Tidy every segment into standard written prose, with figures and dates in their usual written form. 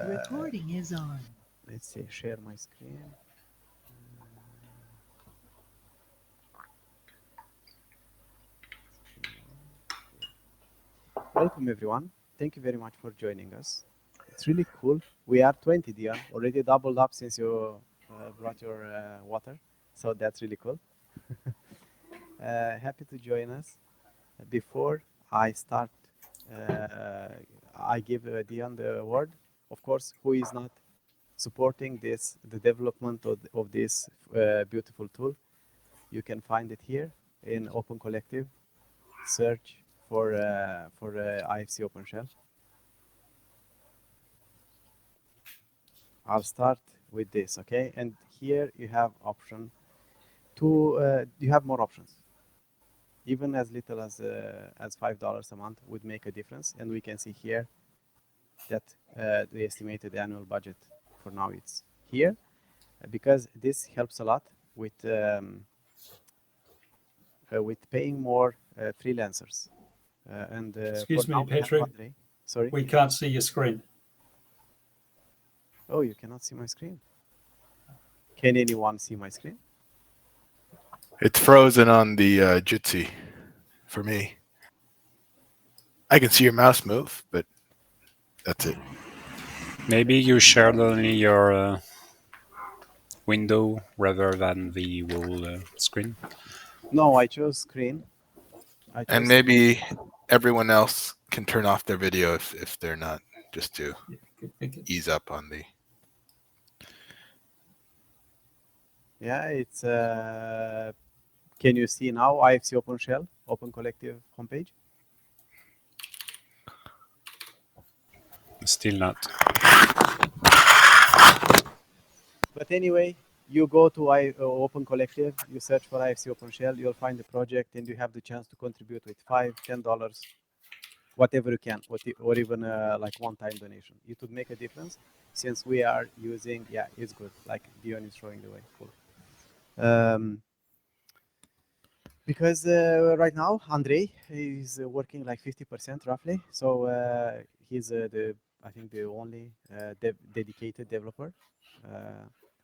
Recording is on. Let's see, share my screen. Welcome everyone. Thank you very much for joining us. It's really cool. We are 20, Dion. Already doubled up since you brought your water. So that's really cool. Happy to join us. Before I start, I give Dion the word. Of course, who is not supporting the development of this beautiful tool? You can find it here in Open Collective. Search for IFC OpenShell. I'll start with this, okay? And here you have option to you have more options. Even as little as $5 a month would make a difference, and we can see here that the estimated annual budget for now it's here because this helps a lot with paying more freelancers. And Excuse for me, now we have Patrick. Andre. Sorry. We can't see your screen. Oh, you cannot see my screen. Can anyone see my screen? It's frozen on the Jitsi for me. I can see your mouse move, but that's it. Maybe you shared only your window rather than the whole screen. No, I chose screen. And maybe everyone else can turn off their video if they're not, just to ease up on the... Yeah, it's can you see now IFC OpenShell, Open Collective homepage? Still not. But anyway, you go to Open Collective, you search for IFC OpenShell, you'll find the project, and you have the chance to contribute with $5, $10, whatever you can, or even like one-time donation. It would make a difference since we are using, yeah, it's good. Like Dion is showing the way. Cool. Because right now Andre is working like 50% roughly, so he's I think the only dedicated developer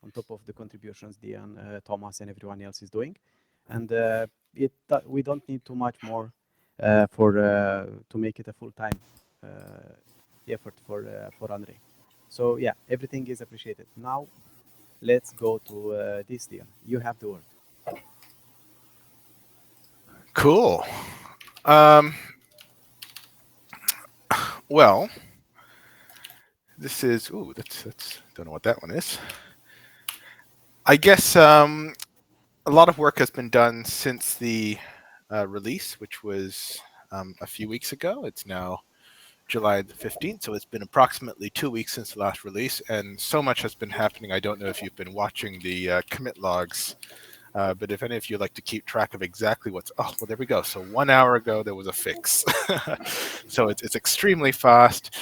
on top of the contributions Dion, Thomas, and everyone else is doing, and we don't need too much more to make it a full-time effort for Andre. So yeah, everything is appreciated. Now let's go to this, Dion. You have the word. Cool. Well, this is, ooh, that's don't know what that one is. I guess a lot of work has been done since the release, which was a few weeks ago. It's now July the 15th, so it's been approximately 2 weeks since the last release, and so much has been happening. I don't know if you've been watching the commit logs, but if any of you like to keep track of exactly what's... Oh, well, there we go. So 1 hour ago, there was a fix. So it's extremely fast,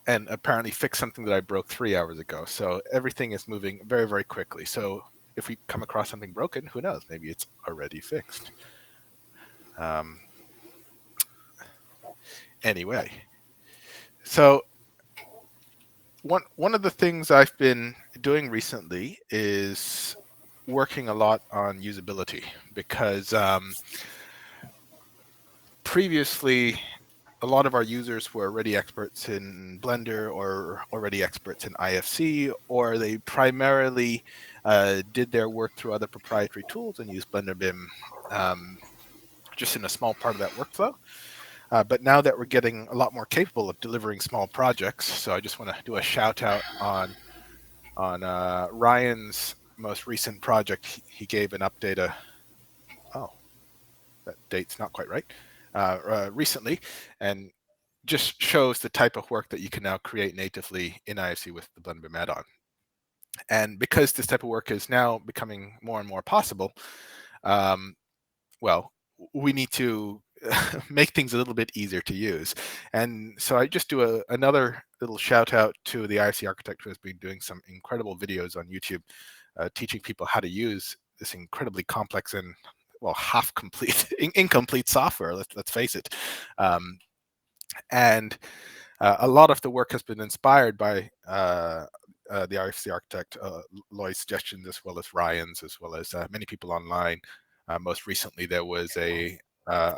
and apparently fixed something that I broke 3 hours ago. So everything is moving very, very quickly. So if we come across something broken, who knows? Maybe it's already fixed. Anyway, so one of the things I've been doing recently is working a lot on usability, because previously a lot of our users were already experts in Blender or already experts in IFC, or they primarily did their work through other proprietary tools and used BlenderBIM just in a small part of that workflow. But now that we're getting a lot more capable of delivering small projects, so I just want to do a shout out on Ryan's most recent project. He gave an update. Oh, that date's not quite right. Recently, and just shows the type of work that you can now create natively in IFC with the BlenderBIM add-on. And because this type of work is now becoming more and more possible, well, we need to make things a little bit easier to use. And so I just do another little shout out to the IFC architect who has been doing some incredible videos on YouTube, teaching people how to use this incredibly complex and, well, half complete, incomplete software. Let's face it. And A lot of the work has been inspired by the IFC architect Lloyd's suggestions, as well as Ryan's, as well as many people online. Most recently, there was a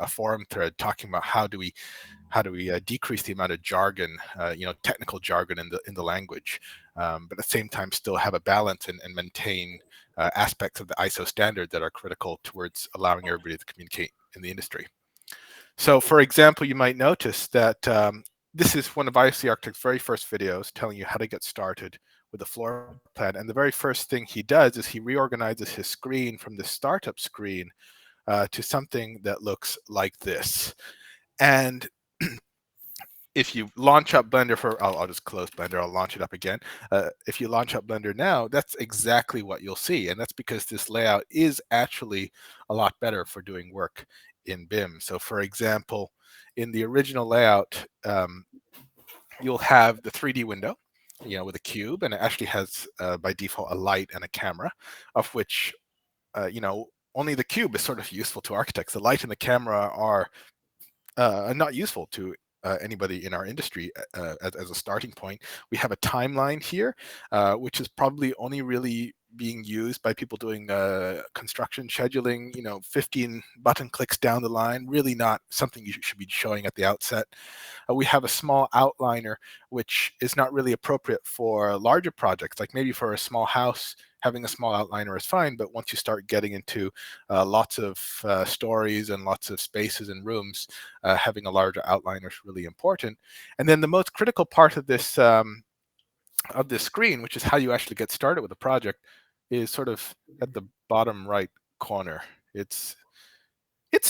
forum thread talking about how do we decrease the amount of jargon, technical jargon in the language, but at the same time still have a balance and maintain aspects of the ISO standard that are critical towards allowing everybody to communicate in the industry. So, for example, you might notice that this is one of IFC Architect's very first videos telling you how to get started with a floor plan. And the very first thing he does is he reorganizes his screen from the startup screen to something that looks like this. And if you launch up Blender I'll just close Blender, I'll launch it up again. If you launch up Blender now, that's exactly what you'll see. And that's because this layout is actually a lot better for doing work in BIM. So for example, in the original layout, you'll have the 3D window, with a cube, and it actually has by default a light and a camera, of which, only the cube is sort of useful to architects. The light and the camera are not useful to anybody in our industry as a starting point. We have a timeline here, which is probably only really being used by people doing construction scheduling, 15 button clicks down the line, really not something you should be showing at the outset. We have a small outliner, which is not really appropriate for larger projects, like maybe for a small house. Having a small outliner is fine, but once you start getting into lots of stories and lots of spaces and rooms, having a larger outliner is really important. And then the most critical part of this screen, which is how you actually get started with a project, is sort of at the bottom right corner. It's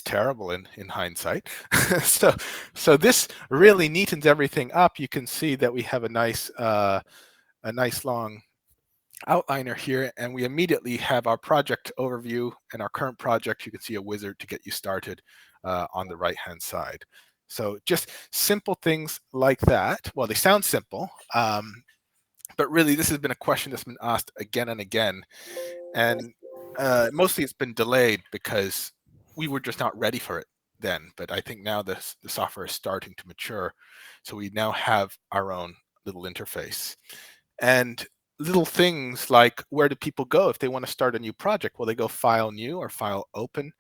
terrible in hindsight. so this really neatens everything up. You can see that we have a nice long outliner here, and we immediately have our project overview and our current project. You can see a wizard to get you started on the right hand side. So just simple things like that. Well, they sound simple, but really this has been a question that's been asked again and again, and mostly it's been delayed because we were just not ready for it then. But I think now the software is starting to mature, so we now have our own little interface. And little things like, where do people go if they want to start a new project? Well, they go File New or File Open.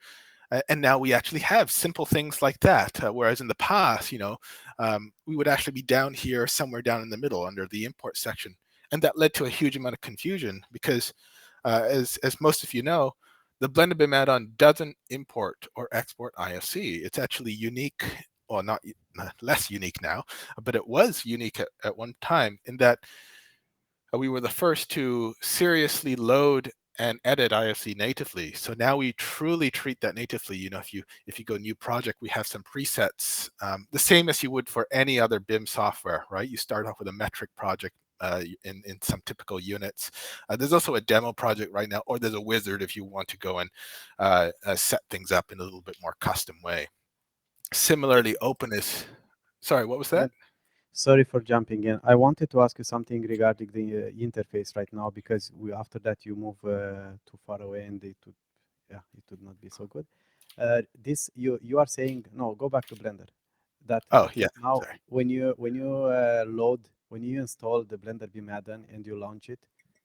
And now we actually have simple things like that. Whereas in the past, we would actually be down here, somewhere down in the middle under the import section. And that led to a huge amount of confusion because, as most of you know, the BlenderBIM add-on doesn't import or export IFC. It's actually unique, well, not less unique now, but it was unique at one time in that we were the first to seriously load and edit IFC natively. So now we truly treat that natively. If you go new project, we have some presets, the same as you would for any other BIM software, right? You start off with a metric project in some typical units. There's also a demo project right now, or there's a wizard if you want to go and set things up in a little bit more custom way. Similarly, openness. Sorry, what was that? Sorry for jumping in. I wanted to ask you something regarding the interface right now, because after that you move too far away and it would not be so good. This you are saying no. Go back to Blender. That Oh yeah. Now Sorry. when you when you install the BlenderBIM add-on and you launch it,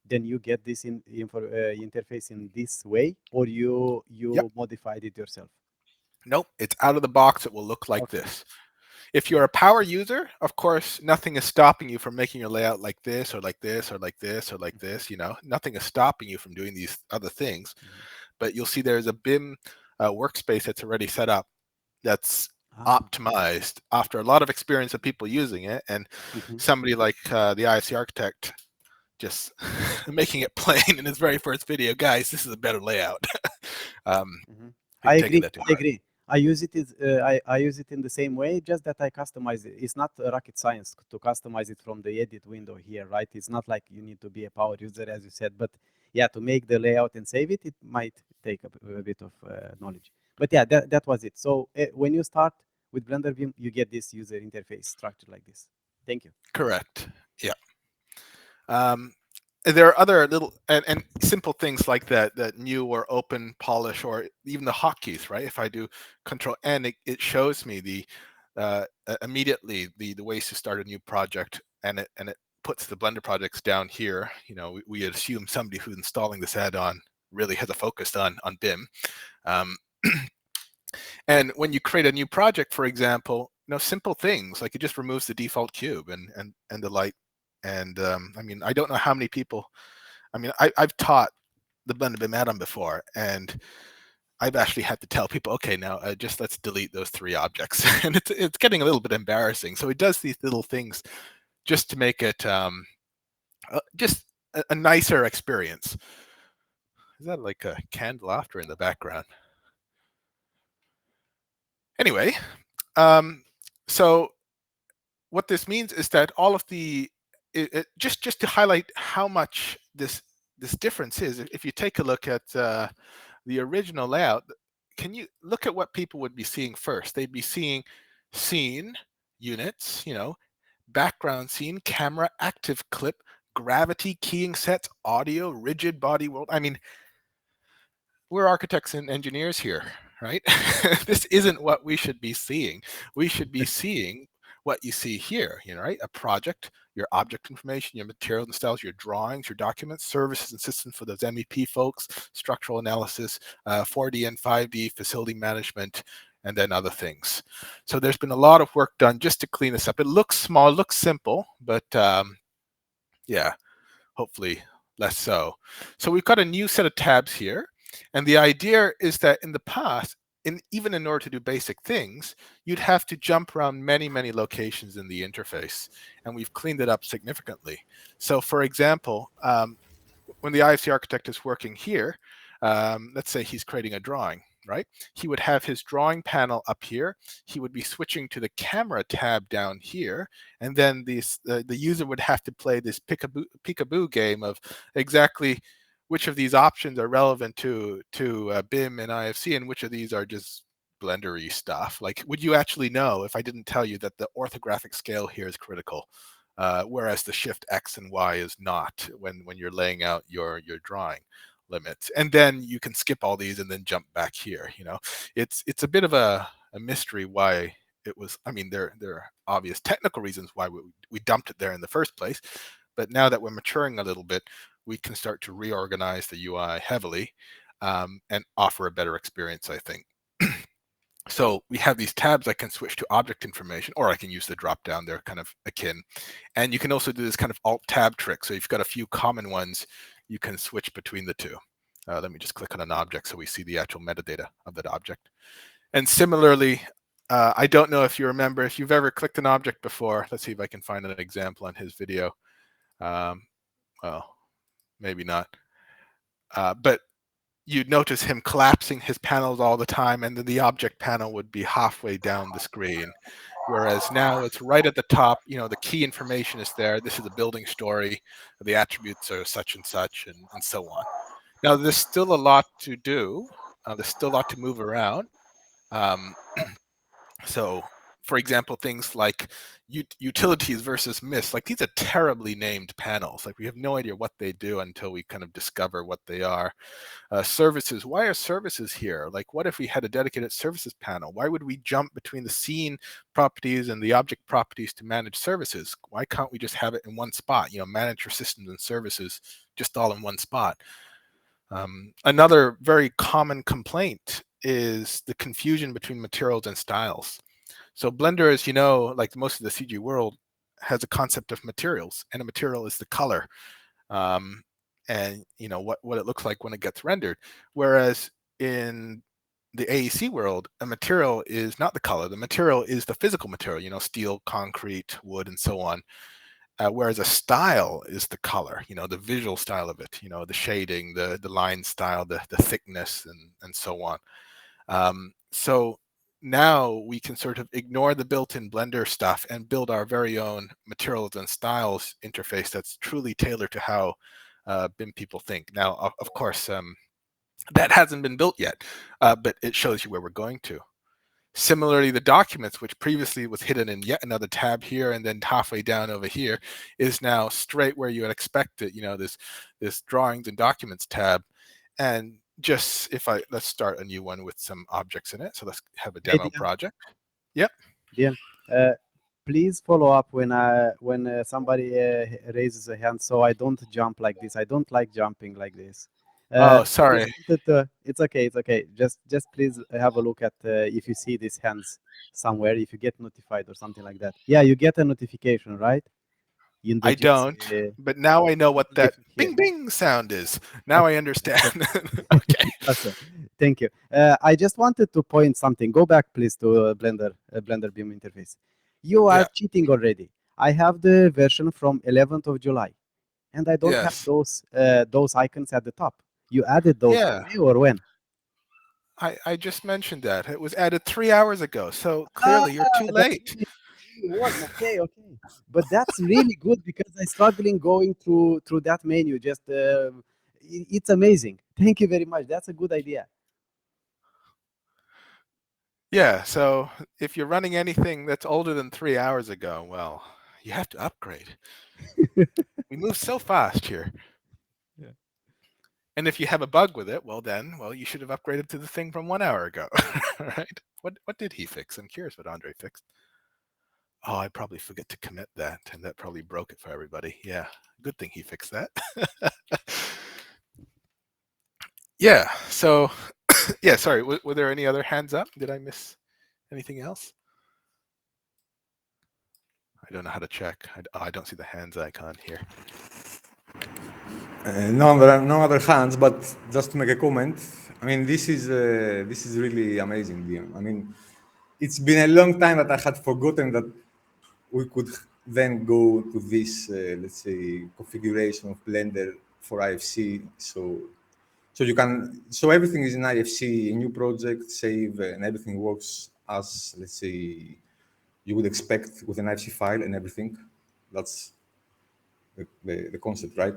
then you get this interface in this way, or you Yep. modified it yourself. Nope. It's out of the box. It will look like this. If you're a power user, of course, nothing is stopping you from making your layout like this or like this or like this or like this. Nothing is stopping you from doing these other things. But you'll see there's a BIM workspace that's already set up that's optimized after a lot of experience of people using it. And somebody like the IFC architect just making it plain in his very first video, guys, this is a better layout. I agree. I use it I use it in the same way, just that I customize it. It's not rocket science to customize it from the edit window here, right? It's not like you need to be a power user, as you said, but yeah, to make the layout and save it, it might take a bit of knowledge. But yeah, that was it. So when you start with BlenderBIM, you get this user interface structure like this. Thank you. Correct. Yeah. There are other little and simple things like that new or open, polish, or even the hotkeys, right? If I do Control N, it shows me immediately the ways to start a new project, and it puts the Blender projects down here. We assume somebody who's installing this add-on really has a focus on BIM. And when you create a new project, for example, simple things like it just removes the default cube and the light. And I mean, I don't know how many people. I mean, I've taught the BlenderBIM add-on before, and I've actually had to tell people, okay, now just let's delete those 3 objects, and it's getting a little bit embarrassing. So it does these little things just to make it just a nicer experience. Is that like a canned laughter in the background? Anyway, so what this means is that all of the just to highlight how much this difference is. If you take a look at the original layout, can you look at what people would be seeing first? They'd be seeing scene, units, background scene, camera, active clip, gravity, keying sets, audio, rigid body world. I mean, we're architects and engineers here, right? This isn't what we should be seeing. We should be seeing what you see here, right? A project, your object information, your material and styles, your drawings, your documents, services and systems for those MEP folks, structural analysis, 4D and 5D, facility management, and then other things. So there's been a lot of work done just to clean this up. It looks small, it looks simple, but yeah, hopefully less so. So we've got a new set of tabs here. And the idea is that in the past, even in order to do basic things, you'd have to jump around many, many locations in the interface. And we've cleaned it up significantly. So for example, when the IFC architect is working here, let's say he's creating a drawing, right? He would have his drawing panel up here. He would be switching to the camera tab down here. And then the user would have to play this peekaboo game of exactly which of these options are relevant to BIM and IFC, and which of these are just Blender-y stuff. Like, would you actually know if I didn't tell you that the orthographic scale here is critical, whereas the shift X and Y is not when you're laying out your drawing limits? And then you can skip all these and then jump back here. It's a bit of a mystery why it was. I mean, there are obvious technical reasons why we dumped it there in the first place, but now that we're maturing a little bit, we can start to reorganize the UI heavily and offer a better experience, I think. So we have these tabs. I can switch to object information, or I can use the drop down. They're kind of akin. And you can also do this kind of alt tab trick. So you've got a few common ones, you can switch between the two. Let me just click on an object so we see the actual metadata of that object. And similarly, I don't know if you remember, if you've ever clicked an object before. Let's see if I can find an example on his video. Well, maybe not. But you'd notice him collapsing his panels all the time, and then the object panel would be halfway down the screen. Whereas now it's right at the top, the key information is there. This is the building story, the attributes are such and such, and so on. Now, there's still a lot to do. There's still a lot to move around. So, for example, things like utilities versus MIST, like these are terribly named panels. Like we have no idea what they do until we kind of discover what they are. Services, why are services here? Like what if we had a dedicated services panel? Why would we jump between the scene properties and the object properties to manage services? Why can't we just have it in one spot? Manage your systems and services just all in one spot. Another very common complaint is the confusion between materials and styles. So Blender, as you know, like most of the CG world, has a concept of materials, and a material is the color, and what it looks like when it gets rendered. Whereas in the AEC world, a material is not the color. The material is the physical material, steel, concrete, wood, and so on. Whereas a style is the color, the visual style of it, the shading, the line style, the thickness, and so on. So now we can sort of ignore the built-in Blender stuff and build our very own materials and styles interface that's truly tailored to how BIM people think. Now, of course, that hasn't been built yet, but it shows you where we're going to. Similarly, the documents, which previously was hidden in yet another tab here and then halfway down over here, is now straight where you would expect it, this drawings and documents tab. And just let's start a new one with some objects in it. So let's have a demo project. Yep. Dion, uh, please follow up when somebody raises a hand, so I don't jump like this. I don't like jumping like this. Oh, I just sorry. wanted to. It's okay. It's okay. Just please have a look at if you see these hands somewhere. If you get notified or something like that. Yeah, you get a notification, right? In the I Jitsi, don't, but now I know you what don't that get here. bing bing sound is. Now I Okay. understand. Okay. Awesome. Thank you. I just wanted to point something. Go back, please, to Blender BIM interface. You are Yeah. cheating already. I have the version from 11th of July, and I don't have Yes. those icons at the top. You added those Yeah. today or when? I just mentioned that. It was added 3 hours ago. So Ah, clearly you're too that's late. really work. Okay, okay. But that's really good because I'm struggling going through that menu. Just it's amazing. Thank you very much. That's a good idea. Yeah. So if you're running anything that's older than 3 hours ago, well, you have to upgrade. We move so fast here. Yeah. And if you have a bug with it, well then, well, you should have upgraded to the thing from 1 hour ago. Right? What did he fix? I'm curious what Andre fixed. Oh, I probably forget to commit that, and that probably broke it for everybody. Yeah. Good thing he fixed that. Yeah. So yeah, sorry. Were there any other hands up? Did I miss anything else? I don't know how to check. I don't see the hands icon here. No, there are no other hands, but just to make a comment, I mean, this is really amazing, Dion. I mean, it's been a long time that I had forgotten that we could then go to this, let's say, configuration of Blender for IFC. So you can, so everything is in IFC, a new project, save, and everything works as, let's say, you would expect with an IFC file and everything. That's the concept, right?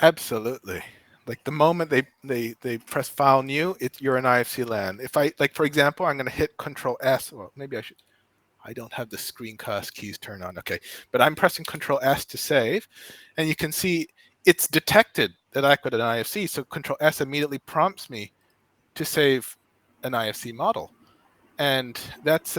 Absolutely. Like the moment they press file new, you're in IFC land. If I like, for example, I'm going to hit Control S. Well, maybe I should. I don't have the screencast keys turned on. Okay, but I'm pressing Control S to save, and you can see it's detected that I got an IFC. So Control S immediately prompts me to save an IFC model, and that's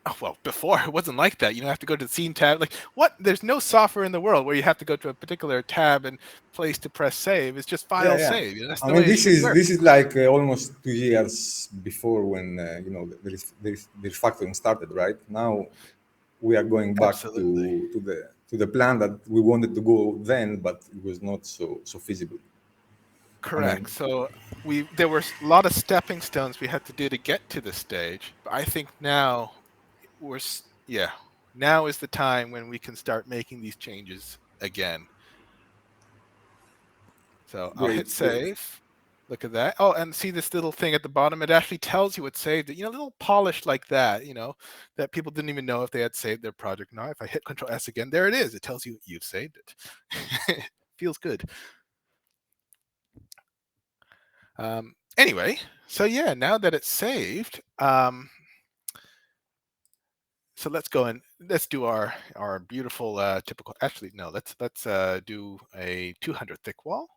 oh, well, before it wasn't like that. You don't have to go to the scene tab. Like what? There's no software in the world where you have to go to a particular tab and place to press save. It's just Yeah, file yeah. save. That's I the mean, way it should work. this is like almost 2 years before when you know the refactoring started, right? Now we are going back Absolutely. to the plan that we wanted to go then, but it was not so feasible. I Correct. mean, So there were a lot of stepping stones we had to do to get to this stage. But I think now yeah, now is the time when we can start making these changes again. So I'll hit great, great. save. Look at that. Oh, and see this little thing at the bottom? It actually tells you it saved it. You know, a little polished like that, you know, that people didn't even know if they had saved their project. Now, if I hit Control S again, there it is. It tells you you've saved it. Feels good. Anyway, so yeah, now that it's saved, so let's go and let's do our beautiful typical. Actually, no, let's do a 200 thick wall.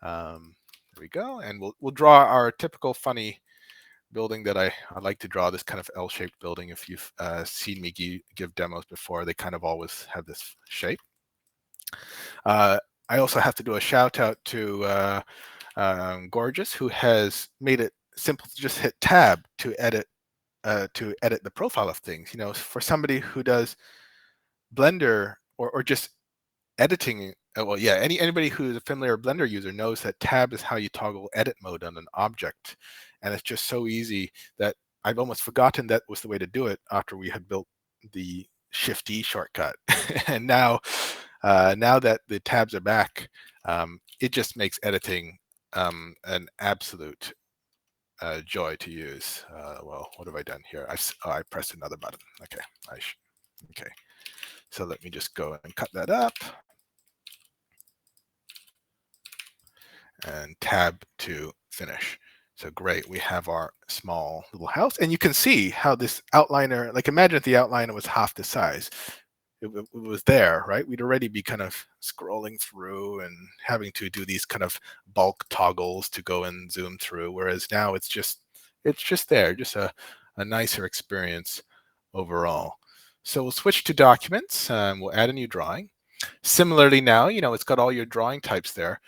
There we go, and we'll draw our typical funny building that I like to draw. This kind of L-shaped building. If you've seen me give demos before, they kind of always have this shape. I also have to do a shout out to Gorgeous, who has made it simple to just hit Tab to edit the profile of things. You know, for somebody who does Blender or just editing. Well, yeah, anybody who's a familiar Blender user knows that Tab is how you toggle edit mode on an object, and it's just so easy that I've almost forgotten that was the way to do it after we had built the Shift E shortcut. And now that the tabs are back, it just makes editing an absolute joy to use. Well, what have I done here? I pressed another button. Okay, okay. So let me just go and cut that up and tab to finish. So great, we have our small little house, and you can see how this outliner, like imagine if the outliner was half the size. It was there, right? We'd already be kind of scrolling through and having to do these kind of bulk toggles to go and zoom through. Whereas now it's just there, just a a nicer experience overall. So we'll switch to documents. We'll add a new drawing. Similarly now, it's got all your drawing types there.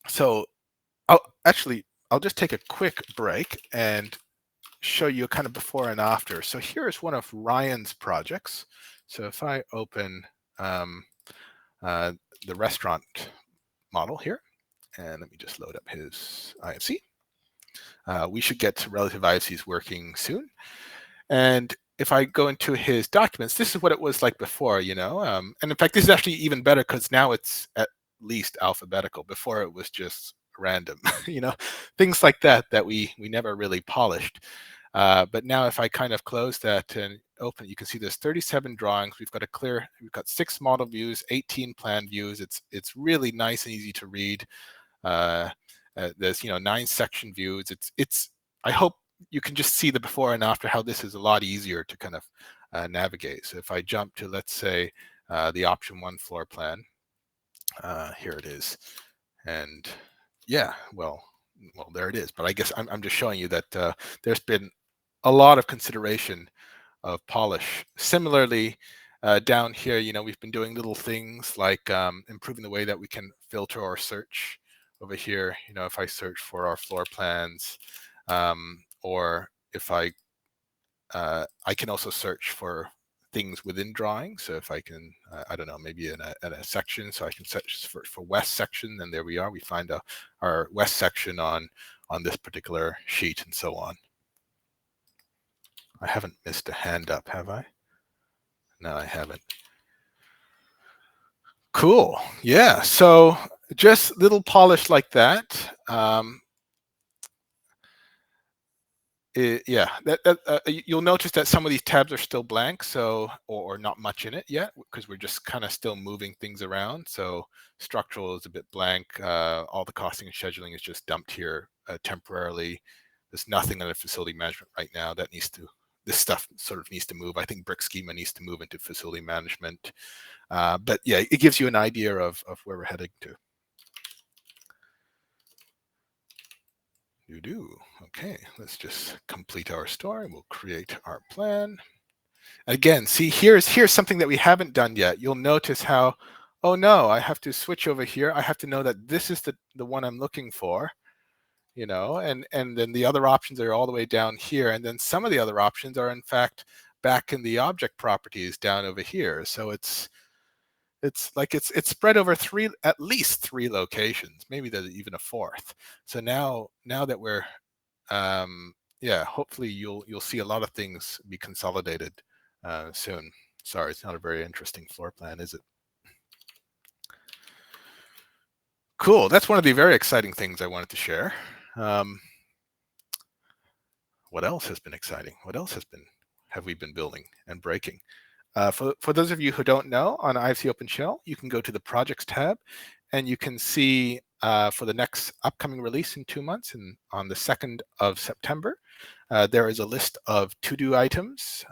So I'll just take a quick break and show you kind of before and after. So here's one of Ryan's projects. So if I open the restaurant model here, and let me just load up his IFC. We should get relative IFCs working soon. And if I go into his documents, this is what it was like before, and in fact, this is actually even better because now it's at least alphabetical. Before it was just random, things like that we never really polished. But now if I kind of close that and open, you can see there's 37 drawings. We've got 6 model views, 18 plan views. It's really nice and easy to read. There's 9 section views. I hope you can just see the before and after, how this is a lot easier to kind of navigate. So if I jump to, let's say, the option 1 floor plan, here it is. And yeah, well, there it is. But I guess I'm just showing you that there's been a lot of consideration of polish. Similarly, down here, we've been doing little things like improving the way that we can filter or search over here. If I search for our floor plans, or if I can also search for things within drawing. So if I can, I don't know, maybe in a section, so I can search for west section, and there we are. We find our west section on this particular sheet, and so on. I haven't missed a hand up, have I? No, I haven't. Cool. Yeah. So just little polish like that. Yeah, you'll notice that some of these tabs are still blank, so or not much in it yet, because we're just kind of still moving things around. So structural is a bit blank. All the costing and scheduling is just dumped here temporarily. There's nothing under facility management right now that this stuff sort of needs to move. I think brick schema needs to move into facility management. But yeah, it gives you an idea of where we're heading to. Okay, let's just complete our story. We'll create our plan. Again, see, here's something that we haven't done yet. You'll notice how, oh no, I have to switch over here. I have to know that this is the one I'm looking for, and then the other options are all the way down here. And then some of the other options are in fact back in the object properties down over here. So it's spread over at least three locations, maybe there's even a fourth. So now that we're yeah, hopefully you'll see a lot of things be consolidated soon. Sorry, it's not a very interesting floor plan, is it? Cool. That's one of the very exciting things I wanted to share. What else has been exciting? What else have we been building and breaking? For those of you who don't know, on IFC OpenShell, you can go to the Projects tab, and you can see for the next upcoming release in 2 months, and on the 2nd of September, there is a list of to-do items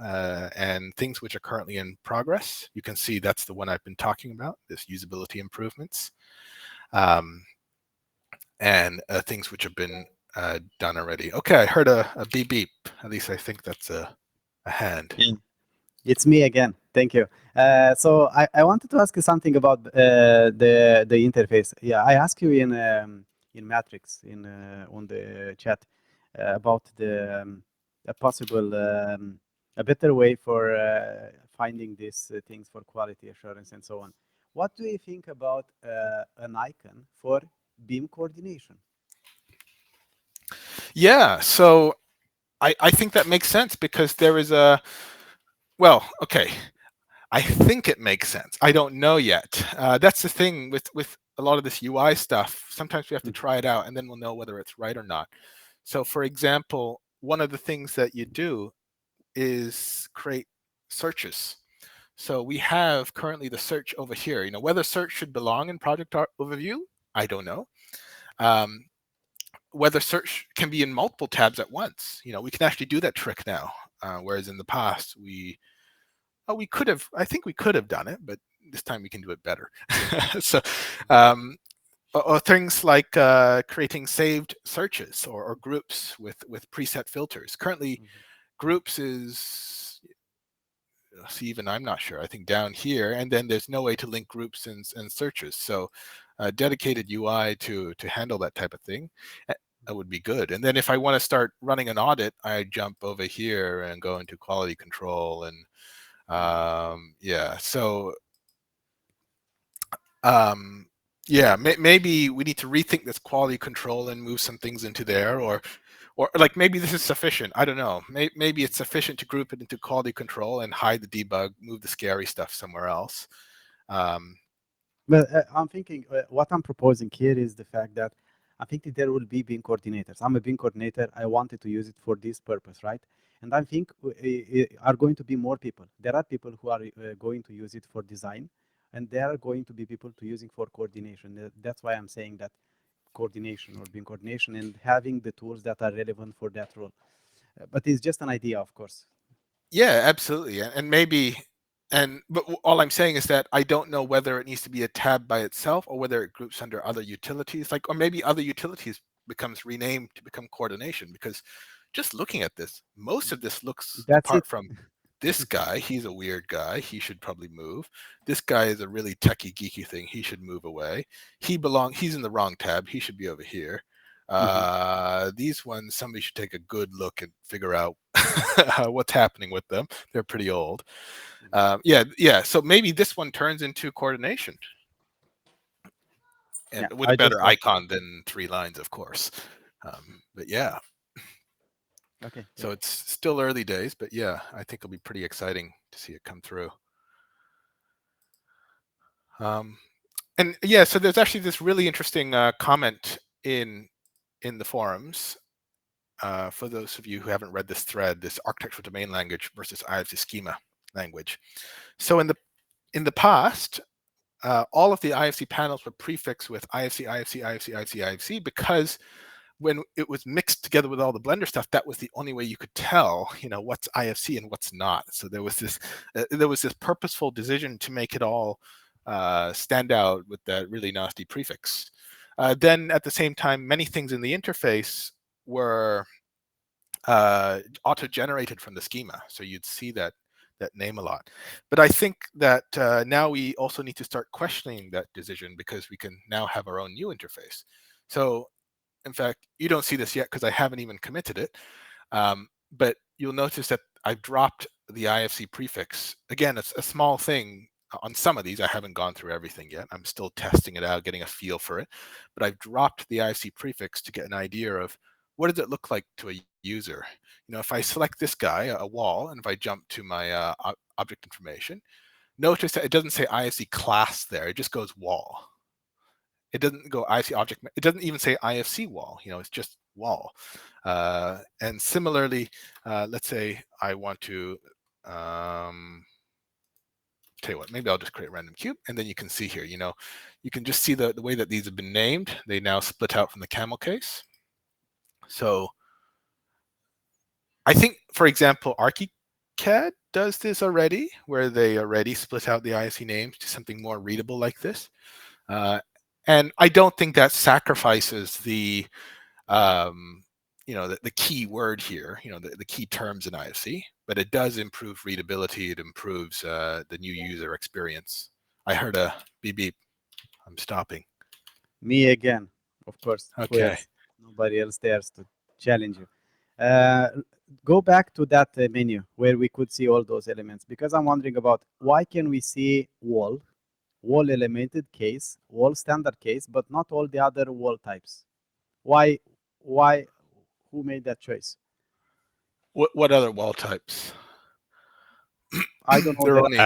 and things which are currently in progress. You can see that's the one I've been talking about, this usability improvements, and things which have been done already. Okay, I heard a beep beep. At least I think that's a hand. It's me again. Thank you. So I wanted to ask you something about the interface. Yeah, I asked you in Matrix on the chat about a possible a better way for finding these things for quality assurance and so on. What do you think about an icon for BIM coordination? Yeah, so I think that makes sense, because there is well, okay, I think it makes sense. I don't know yet. That's the thing with a lot of this UI stuff. Sometimes we have to try it out, and then we'll know whether it's right or not. So for example, one of the things that you do is create searches. So we have currently the search over here. Whether search should belong in Project Overview, I don't know. Whether search can be in multiple tabs at once. We can actually do that trick now, whereas in the past we could have, I think we could have done it, but this time we can do it better. So or things like creating saved searches or groups with preset filters. Currently, groups is, see, even I'm not sure. I think down here, and then there's no way to link groups and searches. So, dedicated UI to handle that type of thing, that would be good. And then if I want to start running an audit, I jump over here and go into quality control, and yeah. So yeah, maybe we need to rethink this quality control and move some things into there, or like maybe this is sufficient. I don't know. Maybe it's sufficient to group it into quality control and hide the debug, move the scary stuff somewhere else. But I'm thinking what I'm proposing here is the fact that I think that there will be BIM coordinators. I'm a BIM coordinator. I wanted to use it for this purpose, right? And I think are going to be more people. There are people who are going to use it for design, and there are going to be people to using for coordination. That's why I'm saying that coordination or BIM coordination and having the tools that are relevant for that role. But it's just an idea, of course. Yeah, absolutely. And maybe, but all I'm saying is that I don't know whether it needs to be a tab by itself or whether it groups under other utilities, like, or maybe other utilities becomes renamed to become coordination, because just looking at this, most of this looks, That's apart it. from this guy, he's a weird guy, he should probably move. This guy is a really techie geeky thing, he should move away. He's in the wrong tab, he should be over here. These ones, somebody should take a good look and figure out what's happening with them. They're pretty old. Yeah. So maybe this one turns into coordination, and Yeah, with I a better just icon than 3 lines, of course. But yeah. okay. So it's still early days, but yeah, I think it'll be pretty exciting to see it come through. And yeah, so there's actually this really interesting comment in the forums. For those of you who haven't read this thread, this architectural domain language versus IFC schema language. So in the past, all of the IFC panels were prefixed with IFC, IFC, IFC, IFC, IFC, because when it was mixed together with all the Blender stuff, that was the only way you could tell, what's IFC and what's not. So there was this purposeful decision to make it all stand out with that really nasty prefix. Then at the same time, many things in the interface were auto-generated from the schema, so you'd see that name a lot. But I think that now we also need to start questioning that decision, because we can now have our own new interface. So in fact, you don't see this yet because I haven't even committed it, but you'll notice that I've dropped the IFC prefix. Again, it's a small thing. On some of these, I haven't gone through everything yet. I'm still testing it out, getting a feel for it. But I've dropped the IFC prefix to get an idea of what does it look like to a user. If I select this guy, a wall, and if I jump to my object information, notice that it doesn't say IFC class there. It just goes wall. It doesn't go IFC object. It doesn't even say IFC wall. It's just wall. And similarly, let's say I want to tell you what, maybe I'll just create a random cube, and then you can see here, you can just see the way that these have been named. They now split out from the camel case. So I think, for example, ArchiCAD does this already, where they already split out the IFC names to something more readable like this. And I don't think that sacrifices the key word here, the key terms in IFC, but it does improve readability. It improves the new user experience. I heard a beep beep. I'm stopping. Me again, of course. Who Okay. else? Nobody else dares to challenge you. Go back to that menu where we could see all those elements, because I'm wondering about why can we see wall elemented case, wall standard case, but not all the other wall types? Why? Who made that choice? What other wall types? I don't know. There are only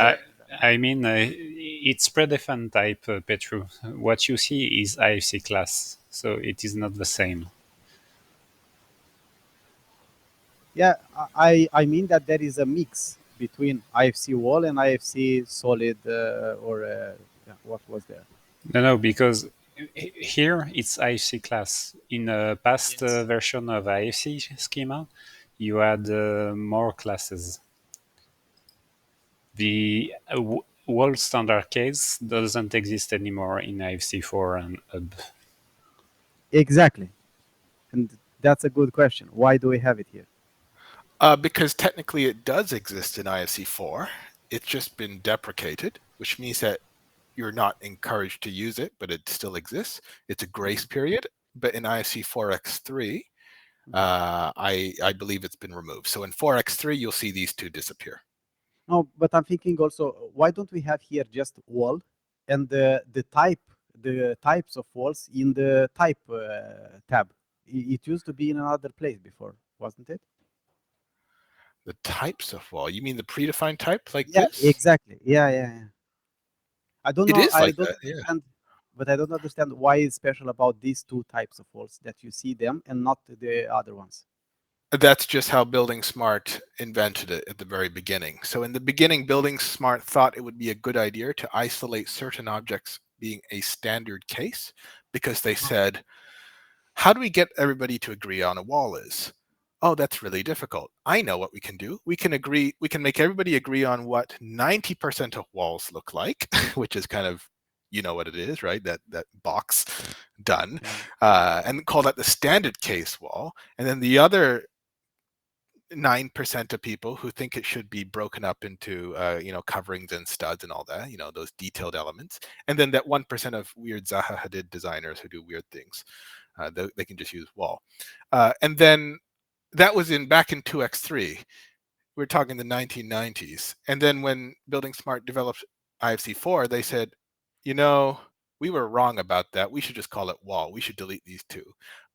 I mean, it's predefined type, Petru. What you see is IFC class, so it is not the same. Yeah, I mean that there is a mix between IFC wall and IFC solid yeah, what was there? No, because here it's IFC class. In a past version of IFC schema, you had more classes. wall standard case doesn't exist anymore in IFC4 and UB. Exactly. And that's a good question. Why do we have it here? Because technically it does exist in IFC4. It's just been deprecated, which means that you're not encouraged to use it, but it still exists. It's a grace period, but in IFC 4x3, I believe it's been removed. So in 4x3, you'll see these two disappear. No, but I'm thinking also, why don't we have here just wall and the types of walls in the type tab? It used to be in another place before, wasn't it? The types of wall, you mean the predefined type like Yeah, this? exactly. Yeah. I don't It know. is I like don't that, yeah. understand, but I don't understand why it's special about these two types of walls that you see them and not the other ones. That's just how Building Smart invented it at the very beginning. So in the beginning, Building Smart thought it would be a good idea to isolate certain objects being a standard case, because they said, how do we get everybody to agree on a wall is? Oh, that's really difficult. I know what we can do. We can make everybody agree on what 90% of walls look like, which is kind of, you know what it is, right? That box done, and call that the standard case wall. And then the other 9% of people who think it should be broken up into coverings and studs and all that, those detailed elements. And then that 1% of weird Zaha Hadid designers who do weird things, they can just use wall. And then that was back in 2x3. We're talking the 1990s. And then when Building Smart developed IFC4, they said, we were wrong about that. We should just call it wall. We should delete these two.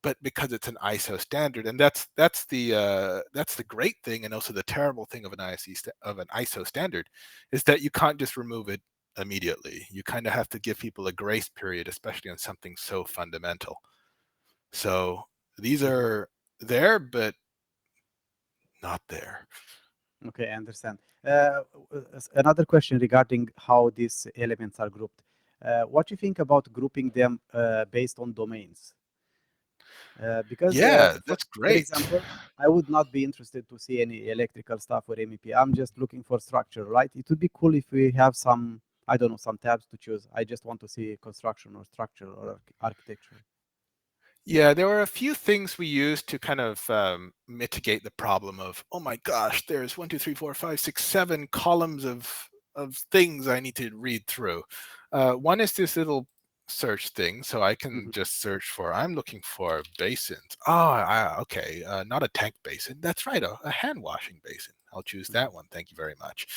But because it's an ISO standard, and that's the great thing, and also the terrible thing of an ISO standard, is that you can't just remove it immediately. You kind of have to give people a grace period, especially on something so fundamental. So these are there, but not there. Okay, I understand. Another question regarding how these elements are grouped. What do you think about grouping them based on domains? Because, Yeah, that's for great. example, I would not be interested to see any electrical stuff or MEP. I'm just looking for structure, right? It would be cool if we have some, I don't know, some tabs to choose. I just want to see construction or structure or architecture. Yeah, there were a few things we used to kind of mitigate the problem of, oh my gosh, there's 1, 2, 3, 4, 5, 6, 7 columns of things I need to read through. One is this little search thing, so I can just search for, I'm looking for basins. Oh, okay, not a tank basin. That's right, a hand washing basin. I'll choose that one. Thank you very much.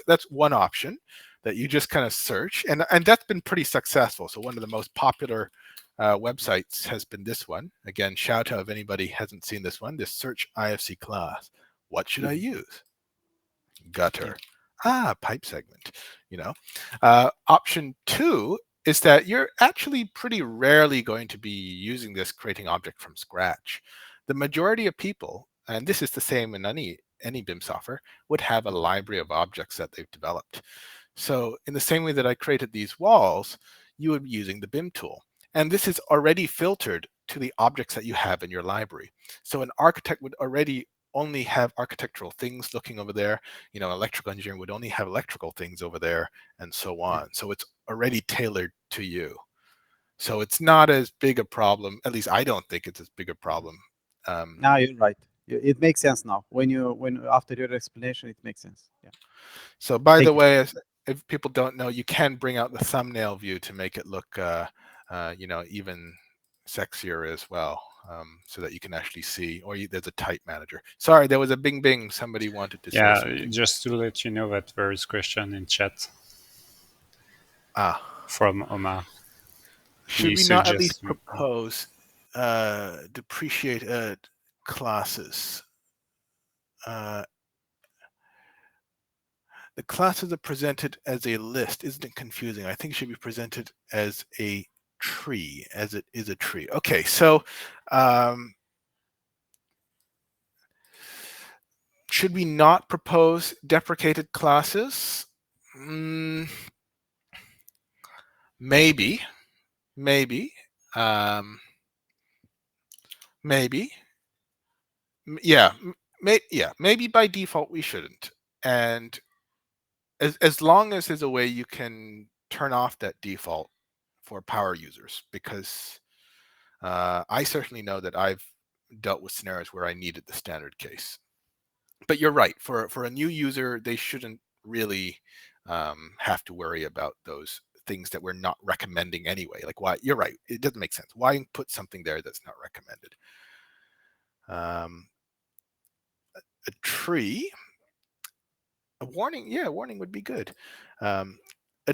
That's one option that you just kind of search, and that's been pretty successful. So one of the most popular websites has been this one. Again, shout out if anybody hasn't seen this one, this search IFC class. What should I use? Gutter. Pipe segment. Option 2 is that you're actually pretty rarely going to be using this creating object from scratch. The majority of people, and this is the same in any BIM software, would have a library of objects that they've developed. So in the same way that I created these walls, you would be using the BIM tool. And this is already filtered to the objects that you have in your library. So an architect would already only have architectural things looking over there. Electrical engineering would only have electrical things over there, and so on. So it's already tailored to you. So it's not as big a problem. At least I don't think it's as big a problem. Now you're right. It makes sense now. When after your explanation, it makes sense. Yeah. So by the way, if people don't know, you can bring out the thumbnail view to make it look, even sexier as well, so that you can actually see, or there's a type manager. Sorry, there was a bing bing. Somebody wanted to say something. Just to let you know that there is question in chat. From Omar. Should we not at least propose depreciated classes? The classes are presented as a list. Isn't it confusing? I think it should be presented as a tree, as it is a tree. Okay, so should we not propose deprecated classes? Maybe. Yeah, maybe by default we shouldn't. And as long as there's a way you can turn off that default for power users, because I certainly know that I've dealt with scenarios where I needed the standard case. But you're right, for a new user, they shouldn't really have to worry about those things that we're not recommending anyway. Like, why? You're right, it doesn't make sense. Why put something there that's not recommended? A tree, a warning, yeah, a warning would be good. A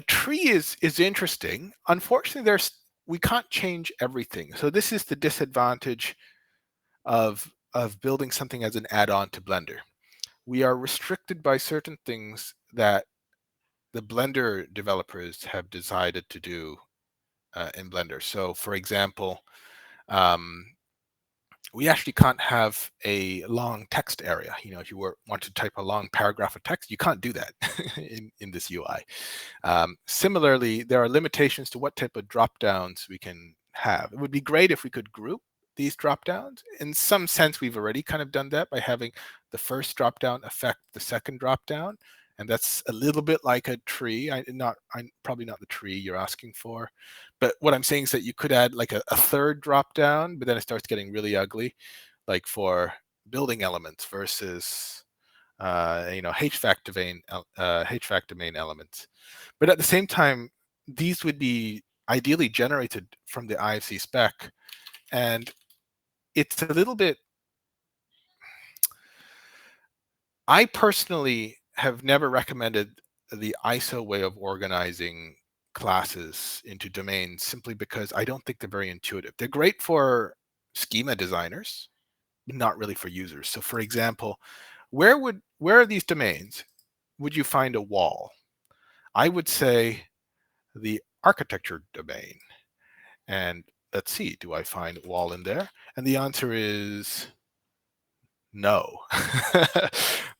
tree is interesting. Unfortunately, we can't change everything. So this is the disadvantage of building something as an add-on to Blender. We are restricted by certain things that the Blender developers have decided to do in Blender. So for example, we actually can't have a long text area. You know, if you want to type a long paragraph of text, you can't do that in this UI. Similarly, there are limitations to what type of drop downs we can have. It would be great if we could group these drop downs. In some sense, we've already kind of done that by having the first drop down affect the second drop down. And that's a little bit like a tree. I'm probably not the tree you're asking for, but what I'm saying is that you could add like a third drop down, but then it starts getting really ugly, like for building elements versus HVAC domain elements. But at the same time, these would be ideally generated from the IFC spec, and it's a little bit. I personally have never recommended the ISO way of organizing classes into domains simply because I don't think they're very intuitive. They're great for schema designers, but not really for users. So for example, where are these domains? Would you find a wall? I would say the architecture domain. And let's see, do I find a wall in there? And the answer is no.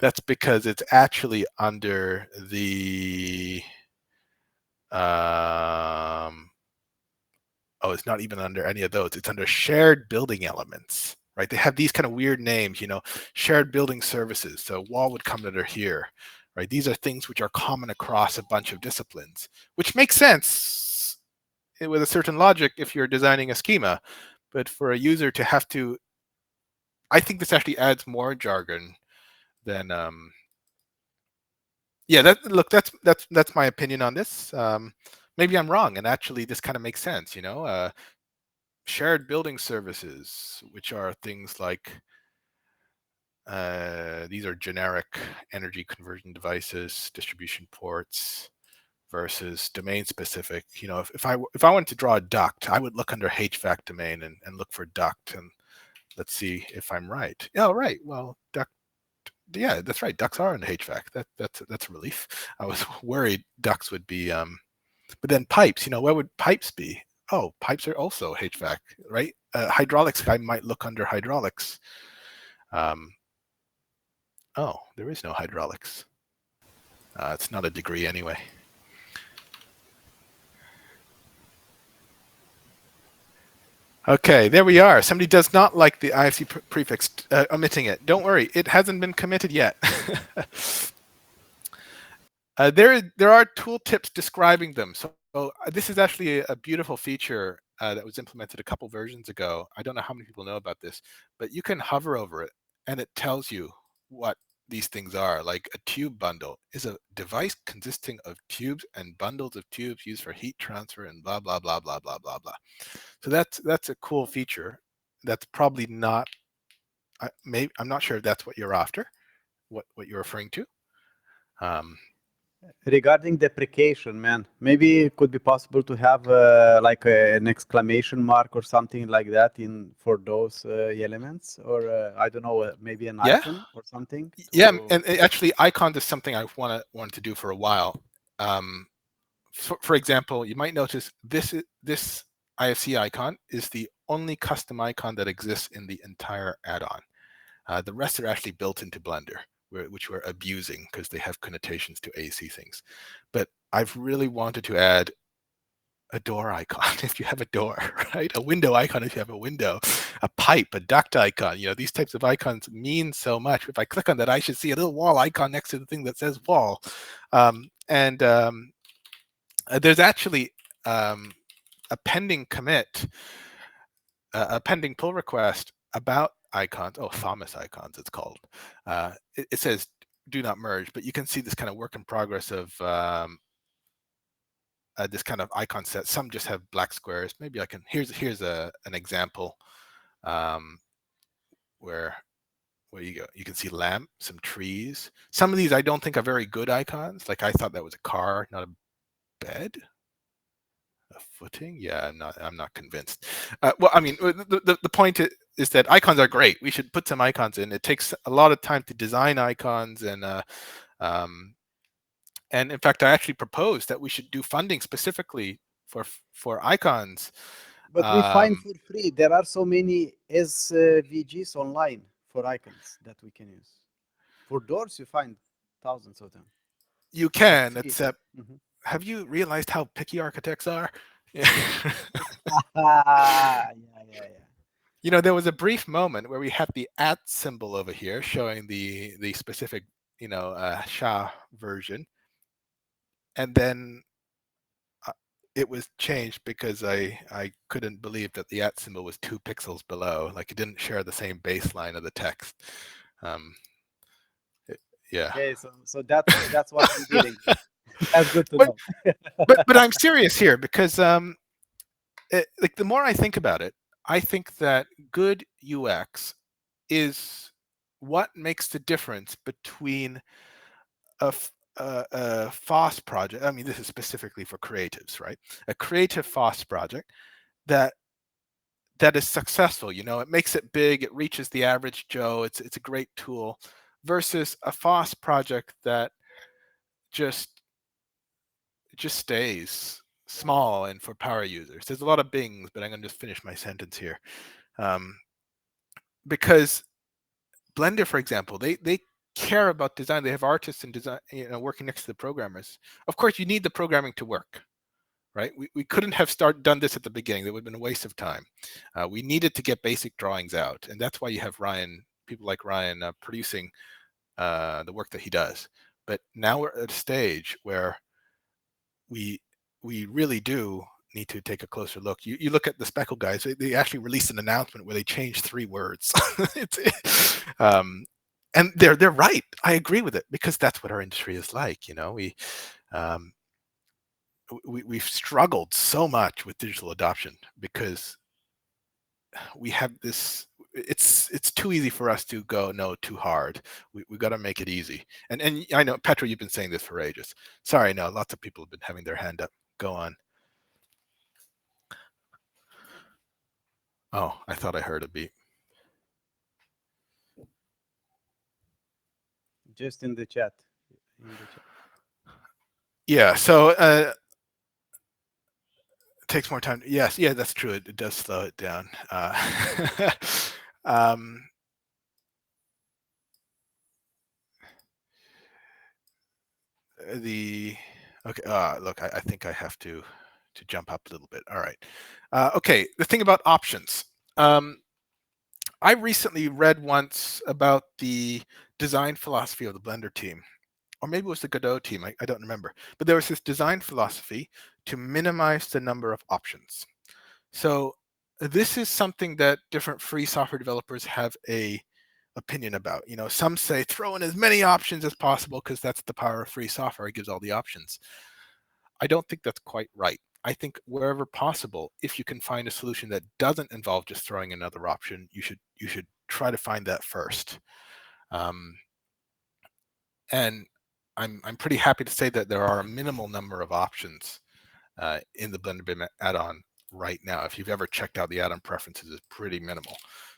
That's because it's actually under the it's not even under any of those. It's under shared building elements, right? They have these kind of weird names, you know, shared building services. So wall would come under here, right? These are things which are common across a bunch of disciplines, which makes sense with a certain logic if you're designing a schema. But for a user to have to, I think this actually adds more jargon than yeah, that's my opinion on this. Maybe I'm wrong, and actually this kind of makes sense, you know. Shared building services, which are things like these are generic energy conversion devices, distribution ports, versus domain specific. You know, if I wanted to draw a duct, I would look under HVAC domain and look for duct, and let's see if I'm right. Oh, right. Well, duct. Yeah, that's right. Ducts are in HVAC. That's a relief. I was worried ducts would be, but then pipes. You know, where would pipes be? Oh, pipes are also HVAC, right? Hydraulics. I might look under hydraulics. Oh, there is no hydraulics. It's not a degree anyway. Okay, there we are. Somebody does not like the IFC prefix, omitting it. Don't worry, it hasn't been committed yet. There are tooltips describing them. So this is actually a beautiful feature that was implemented a couple versions ago. I don't know how many people know about this, but you can hover over it and it tells you what these things are. Like a tube bundle is a device consisting of tubes and bundles of tubes used for heat transfer and blah, blah, blah, blah, blah, blah, blah. So that's a cool feature. That's probably not, I'm not sure if that's what you're after, what you're referring to. Regarding deprecation, man, maybe it could be possible to have like an exclamation mark or something like that for those elements, or I don't know, maybe an icon or something. Yeah, and actually, icon is something I wanted to do for a while. For example, you might notice this IFC icon is the only custom icon that exists in the entire add-on. The rest are actually built into Blender, which we're abusing because they have connotations to AC things. But I've really wanted to add a door icon if you have a door, right? A window icon if you have a window, a pipe, a duct icon. You know, these types of icons mean so much. If I click on that, I should see a little wall icon next to the thing that says wall. and there's actually a pending commit, a pending pull request about icons. Oh, Thomas icons, it's called. It says do not merge, but you can see this kind of work in progress of this kind of icon set. Some just have black squares. Maybe I can. Here's an example where you go. You can see lamp, some trees. Some of these I don't think are very good icons. Like I thought that was a car, not a bed. A footing? Yeah, I'm not convinced. Well, I mean, the point is that icons are great. We should put some icons in. It takes a lot of time to design icons, and in fact, I actually proposed that we should do funding specifically for icons. But we find for free. There are so many SVGs online for icons that we can use. For doors, you find thousands of them. You can, except have you realized how picky architects are? Yeah. You know, there was a brief moment where we had the @ symbol over here showing the specific, you know, SHA version, and then it was changed because I couldn't believe that the @ symbol was 2 pixels below. Like it didn't share the same baseline of the text. Yeah. Okay, so that's what I'm dealing with. That's good to know. but I'm serious here because like the more I think about it, I think that good UX is what makes the difference between a FOSS project. I mean, this is specifically for creatives, right? A creative FOSS project that is successful. You know, it makes it big, it reaches the average Joe. It's a great tool, versus a FOSS project that just stays small and for power users. There's a lot of bings, but I'm going to just finish my sentence here. Because Blender, for example, they care about design. They have artists and design, you know, working next to the programmers. Of course, you need the programming to work, right? We couldn't have done this at the beginning. That would have been a waste of time. We needed to get basic drawings out, and that's why you have Ryan, people like Ryan, producing the work that he does. But now we're at a stage where we really do need to take a closer look. You look at the Speckle guys, they actually released an announcement where they changed 3 words. And they're right. I agree with it, because that's what our industry is like. You know, we've struggled so much with digital adoption because we have this. It's too easy for us to go no too hard. We got to make it easy. And I know, Petra, you've been saying this for ages. Sorry, no, lots of people have been having their hand up. Go on. Oh, I thought I heard a beep. Just in the chat. Yeah. So it takes more time. Yes. Yeah, that's true. It does slow it down. Okay. Look, I think I have to jump up a little bit. All right. Okay. The thing about options. I recently read once about the design philosophy of the Blender team, or maybe it was the Godot team. I don't remember. But there was this design philosophy to minimize the number of options. So this is something that different free software developers have a opinion about. You know, some say throw in as many options as possible because that's the power of free software. It gives all the options. I don't think that's quite right. I think wherever possible, if you can find a solution that doesn't involve just throwing another option, you should try to find that first. And I'm pretty happy to say that there are a minimal number of options in the BlenderBIM add-on right now. If you've ever checked out the add-on preferences, it's pretty minimal.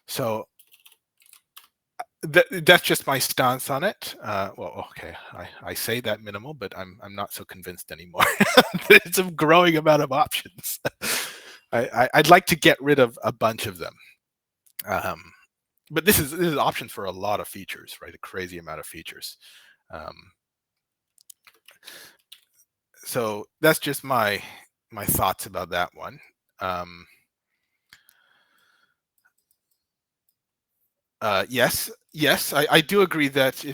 So that's just my stance on it. Well, okay, I say that minimal, but I'm not so convinced anymore. It's a growing amount of options. I'd like to get rid of a bunch of them. But this is options for a lot of features, right? A crazy amount of features. So that's just my thoughts about that one. Yes, I do agree that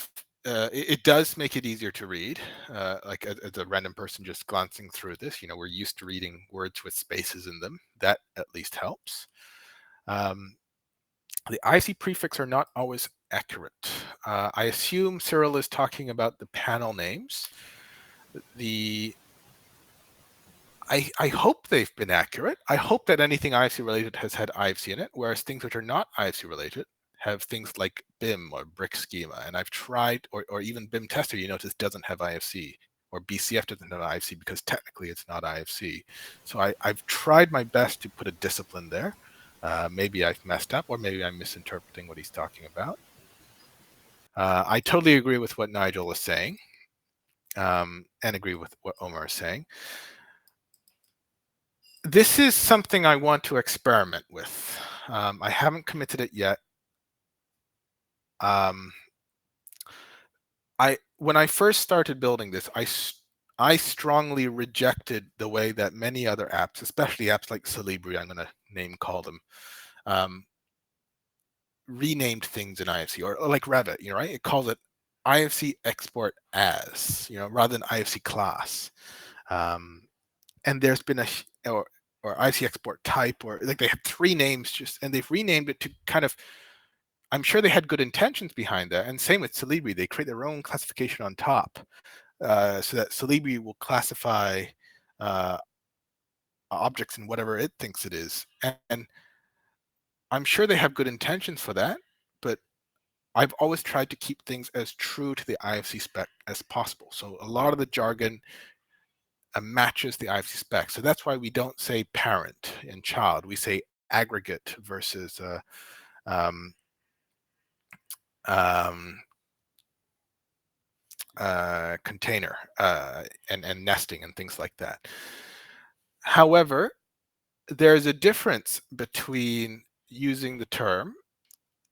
it does make it easier to read, like as a random person just glancing through this. You know, we're used to reading words with spaces in them. That at least helps. The IC prefix are not always accurate. I assume Cyril is talking about the panel names. I hope they've been accurate. I hope that anything IFC related has had IFC in it, whereas things which are not IFC related have things like BIM or brick schema. And I've tried, or even BIM tester, you notice, doesn't have IFC, or BCF doesn't have IFC because technically it's not IFC. So I've tried my best to put a discipline there. Maybe I've messed up, or maybe I'm misinterpreting what he's talking about. I totally agree with what Nigel is saying, and agree with what Omar is saying. This is something I want to experiment with. I haven't committed it yet. When I first started building this, I strongly rejected the way that many other apps, especially apps like Solibri, I'm going to call them, renamed things in IFC, or like Revit, you know, right? It calls it IFC export as, you know, rather than IFC class. And there's been or IFC export type, or like they had 3 names just, and they've renamed it to kind of, I'm sure they had good intentions behind that. And same with Solibri, they create their own classification on top, so that Solibri will classify objects in whatever it thinks it is. And I'm sure they have good intentions for that, but I've always tried to keep things as true to the IFC spec as possible. So a lot of the jargon matches the IFC spec. So that's why we don't say parent and child. We say aggregate versus container and nesting and things like that. However, there's a difference between using the term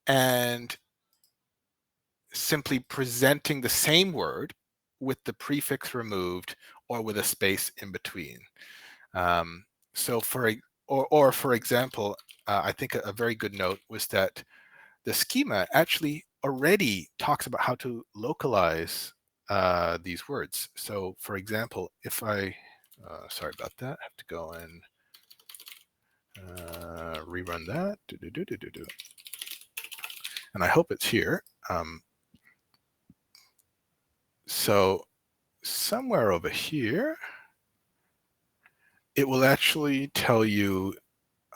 and simply presenting the same word with the prefix removed or with a space in between. So for example, I think a very good note was that the schema actually already talks about how to localize these words. So for example, if I, sorry about that, I have to go and rerun that. And I hope it's here. So somewhere over here, it will actually tell you,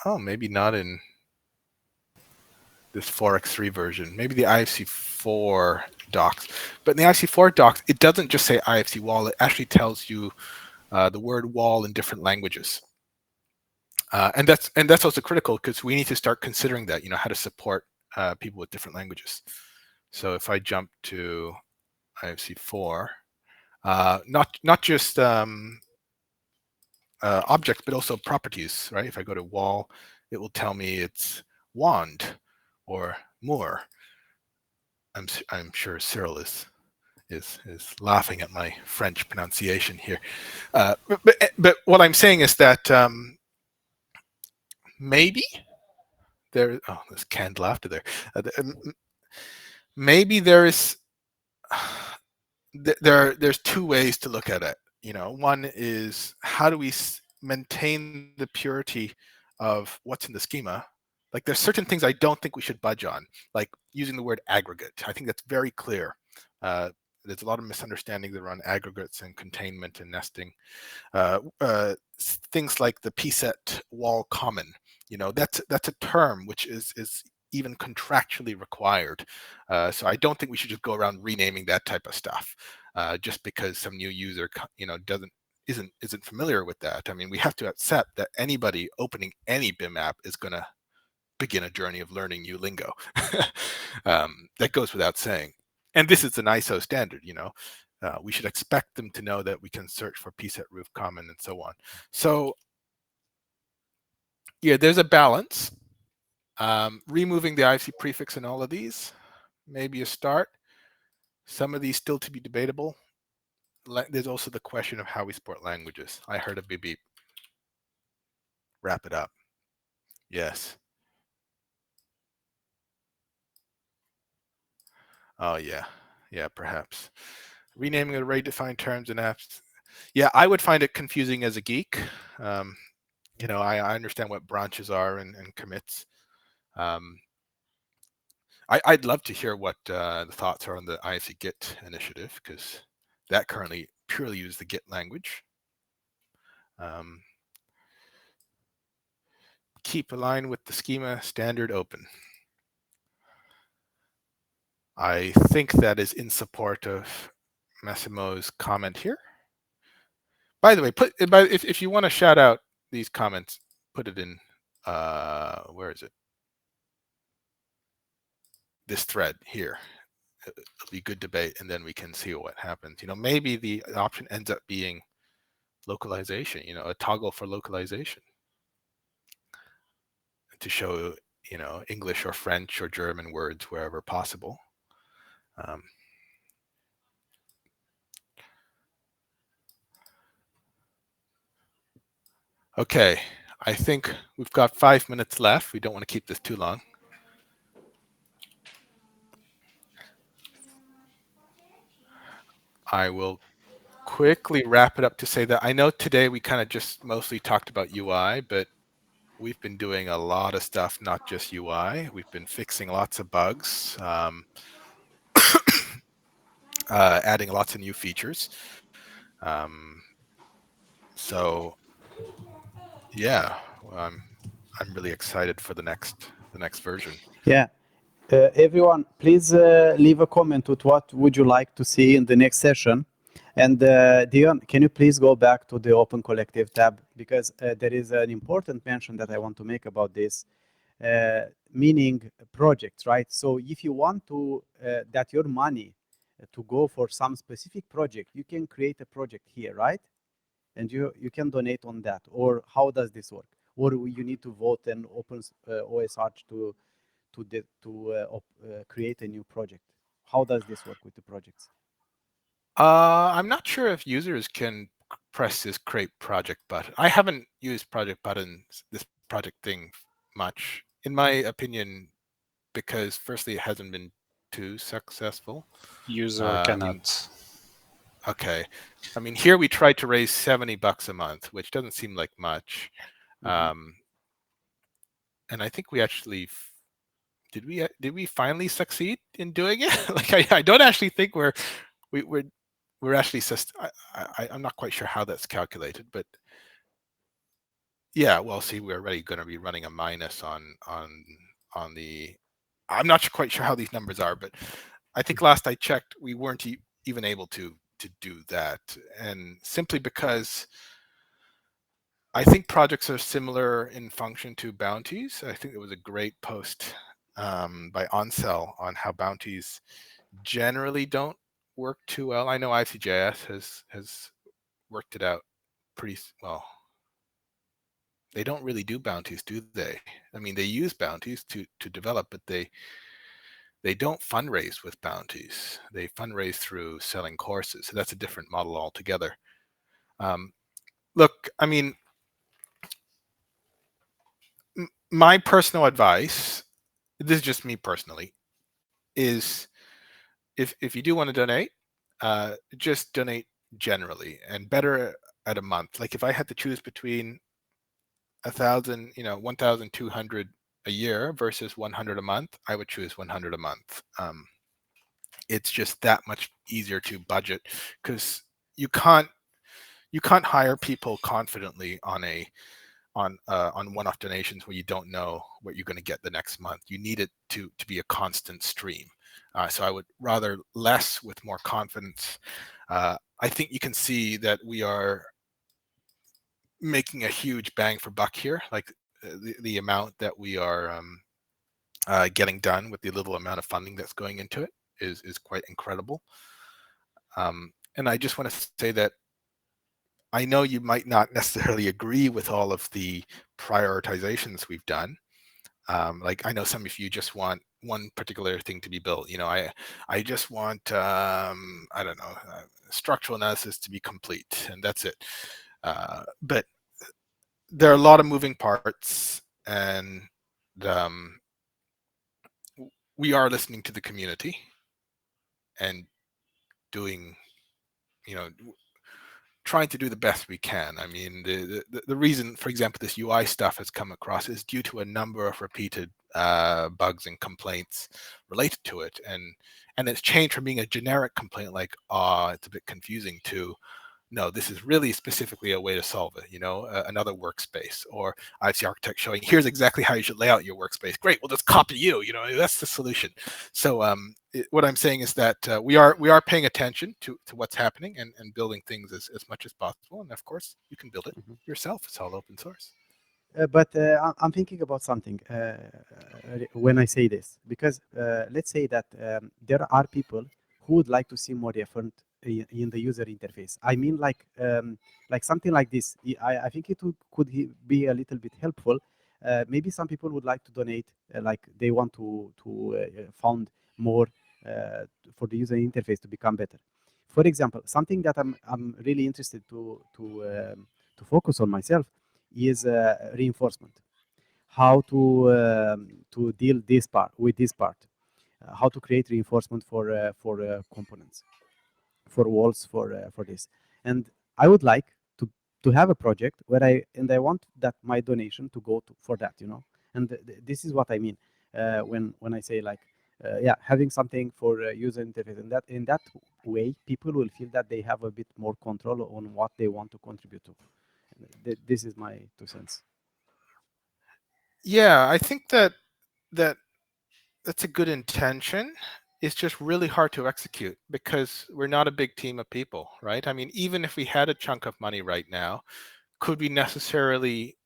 oh, maybe not in this 4x3 version, maybe the IFC4 docs. But in the IFC4 docs, it doesn't just say IFC wall, it actually tells you the word wall in different languages. And that's also critical because we need to start considering that, you know, how to support people with different languages. So if I jump to IFC4, not just objects, but also properties, right? If I go to wall, it will tell me it's wand or moor. I'm sure Cyril is laughing at my French pronunciation here. But what I'm saying is that maybe there, oh, there's canned laughter there. Maybe there is, there's 2 ways to look at it. You know, one is how do we maintain the purity of what's in the schema? Like there's certain things I don't think we should budge on, like using the word aggregate. I think that's very clear. There's a lot of misunderstandings around aggregates and containment and nesting. Things like the PSET wall common, you know, that's a term which is even contractually required. So I don't think we should just go around renaming that type of stuff just because some new user, you know, isn't familiar with that. I mean, we have to accept that anybody opening any BIM app is going to begin a journey of learning new lingo. That goes without saying. And this is an ISO standard, you know. We should expect them to know that we can search for PSET roof common and so on. So yeah, there's a balance. Removing the IFC prefix in all of these, maybe a start. Some of these still to be debatable. There's also the question of how we support languages. I heard a beep beep. Wrap it up. Yes. Oh yeah, Yeah, perhaps. Renaming the ready-defined terms and apps. Yeah, I would find it confusing as a geek. You know, I understand what branches are and commits. I'd love to hear what the thoughts are on the IFC Git initiative, because that currently purely uses the Git language. Keep aligned with the schema standard open. I think that is in support of Massimo's comment here. By the way, if you want to shout out these comments, put it in, where is it? This thread here. It'll be good debate, and then we can see what happens. You know, maybe the option ends up being localization, you know, a toggle for localization to show, you know, English or French or German words wherever possible. Okay, I think we've got 5 minutes left. We don't want to keep this too long. I will quickly wrap it up to say that I know today we kind of just mostly talked about UI, but we've been doing a lot of stuff, not just UI. We've been fixing lots of bugs, adding lots of new features. So yeah, I'm really excited for the next version. Yeah. Everyone, please leave a comment with what would you like to see in the next session. And Dion, can you please go back to the Open Collective tab, because there is an important mention that I want to make about this, meaning projects, right? So if you want to that your money to go for some specific project, you can create a project here, right? And you can donate on that. Or how does this work? Or you need to vote and open OSArch to create a new project. How does this work with the projects? I'm not sure if users can press this create project button. I haven't used project buttons, this project thing, much, in my opinion, because firstly, it hasn't been too successful. User cannot. Okay. I mean, here we tried to raise $70 a month, which doesn't seem like much. And I think we actually, did we finally succeed in doing it? Like, I don't actually think we're actually, I'm not quite sure how that's calculated, but yeah, well, see, we're already going to be running a minus on the, I'm not quite sure how these numbers are, but I think last I checked, we weren't even able to do that. And simply because I think projects are similar in function to bounties. I think it was a great post by Onsell on how bounties generally don't work too well. I know ICJS has worked it out pretty well. They don't really do bounties, do they? I mean, they use bounties to develop, but they don't fundraise with bounties. They fundraise through selling courses. So that's a different model altogether. Look, I mean, my personal advice, this is just me personally, is if you do want to donate, just donate generally, and better at a month. Like if I had to choose between 1,000, 1,200 a year versus 100 a month, I would choose 100 a month. It's just that much easier to budget, because you can't hire people confidently on one-off donations where you don't know what you're going to get the next month. You need it to be a constant stream. So I would rather less with more confidence. I think you can see that we are making a huge bang for buck here. Like the amount that we are getting done with the little amount of funding that's going into it is quite incredible. And I just want to say that I know you might not necessarily agree with all of the prioritizations we've done. Like I know some of you just want one particular thing to be built. I just want, I don't know, structural analysis to be complete, and that's it. But there are a lot of moving parts, and we are listening to the community, and doing, trying to do the best we can. I mean, the reason, for example, this UI stuff has come across is due to a number of repeated bugs and complaints related to it, and it's changed from being a generic complaint like, it's a bit confusing, to no, this is really specifically a way to solve it, another workspace, or IFC architect showing, here's exactly how you should lay out your workspace. Great, we'll just copy you, that's the solution. So what I'm saying is that we are paying attention to what's happening and building things as much as possible. And of course, you can build it yourself. It's all open source. But I'm thinking about something when I say this, because let's say that there are people who would like to see more effort in the user interface. I mean, like something like this. I think it could be a little bit helpful. Maybe some people would like to donate, like they want to fund more for the user interface to become better. For example, something that I'm really interested to focus on myself is reinforcement. How to deal with this part. How to create reinforcement for components, for walls, for this. And I would like to have a project where I want that my donation to go for that, And this is what I mean when I say, like, having something for user interface, and in that way, people will feel that they have a bit more control on what they want to contribute to. This is my 2 cents. Yeah, I think that's a good intention. It's just really hard to execute because we're not a big team of people, right? I mean, even if we had a chunk of money right now, could we necessarily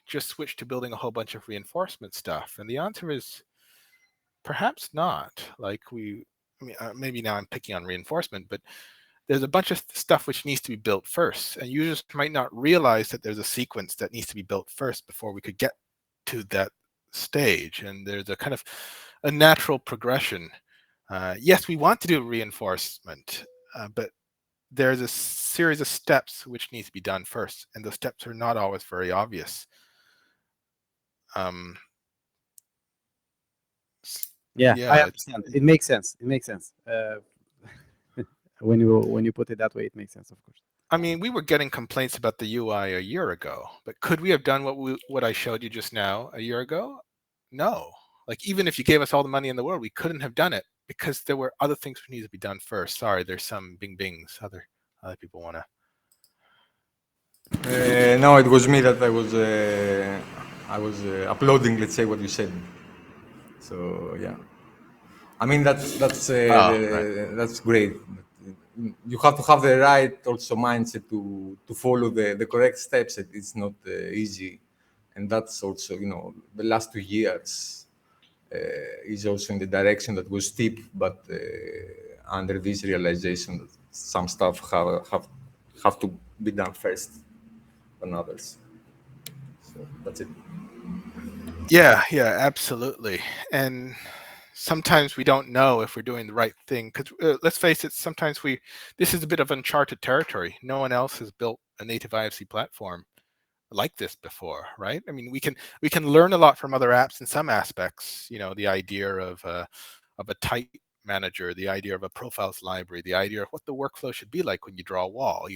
just switch to building a whole bunch of reinforcement stuff? And the answer is perhaps not. Like maybe now I'm picking on reinforcement, but there's a bunch of stuff which needs to be built first, and users might not realize that there's a sequence that needs to be built first before we could get to that stage. And there's a kind of a natural progression. Yes, we want to do reinforcement, but there's a series of steps which need to be done first, and those steps are not always very obvious. Yeah, I understand. It makes sense. It makes sense. When you put it that way, it makes sense, of course. I mean, we were getting complaints about the UI a year ago, but could we have done what I showed you just now a year ago? No. Like, even if you gave us all the money in the world, we couldn't have done it because there were other things which needed to be done first. Sorry, there's some bings. Other people want to. No, it was me that I was uploading, let's say, what you said. So yeah, I mean that's great. You have to have the right also mindset to follow the correct steps. It's not easy, and that's also, the last 2 years is also in the direction that was steep, but under this realization that some stuff have to be done first than others. So that's it. Yeah, absolutely. And sometimes we don't know if we're doing the right thing, because let's face it, sometimes this is a bit of uncharted territory. No one else has built a native IFC platform like this before, right? I mean, we can learn a lot from other apps in some aspects. The idea of a type manager, the idea of a profiles library, the idea of what the workflow should be like when you draw a wall.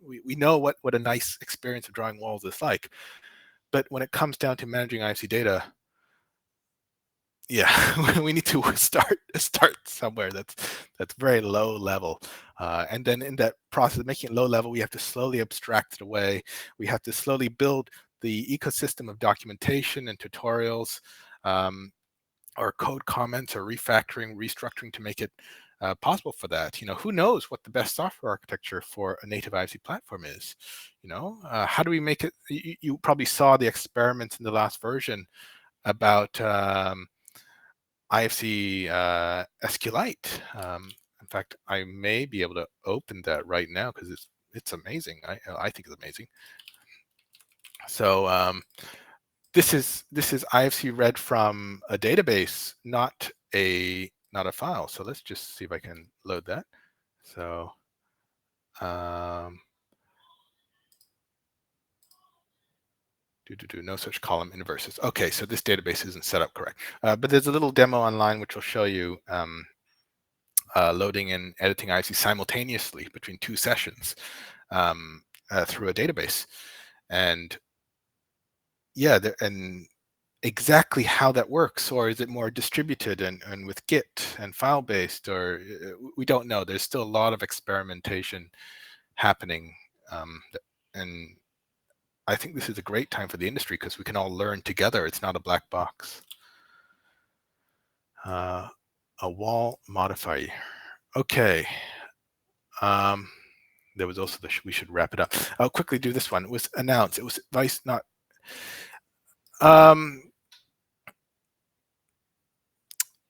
We know what a nice experience of drawing walls is like. But when it comes down to managing IFC data, yeah, we need to start somewhere that's very low level, and then in that process of making it low level, we have to slowly abstract it away. We have to slowly build the ecosystem of documentation and tutorials, or code comments, or refactoring, restructuring to make it possible for that. Who knows what the best software architecture for a native IFC platform is? How do we make it? You probably saw the experiments in the last version about IFC SQLite. In fact, I may be able to open that right now because it's amazing. I think it's amazing. So this is IFC read from a database, not a file. So let's just see if I can load that. So no such column inverses. Okay, so this database isn't set up correct. But there's a little demo online which will show you loading and editing IC simultaneously between 2 sessions through a database. And yeah, and exactly how that works, or is it more distributed and with Git and file-based, or we don't know. There's still a lot of experimentation happening, and I think this is a great time for the industry because we can all learn together. It's not a black box. A wall modifier. Okay. There was also we should wrap it up. I'll quickly do this one. It was announced. It was Vice, not.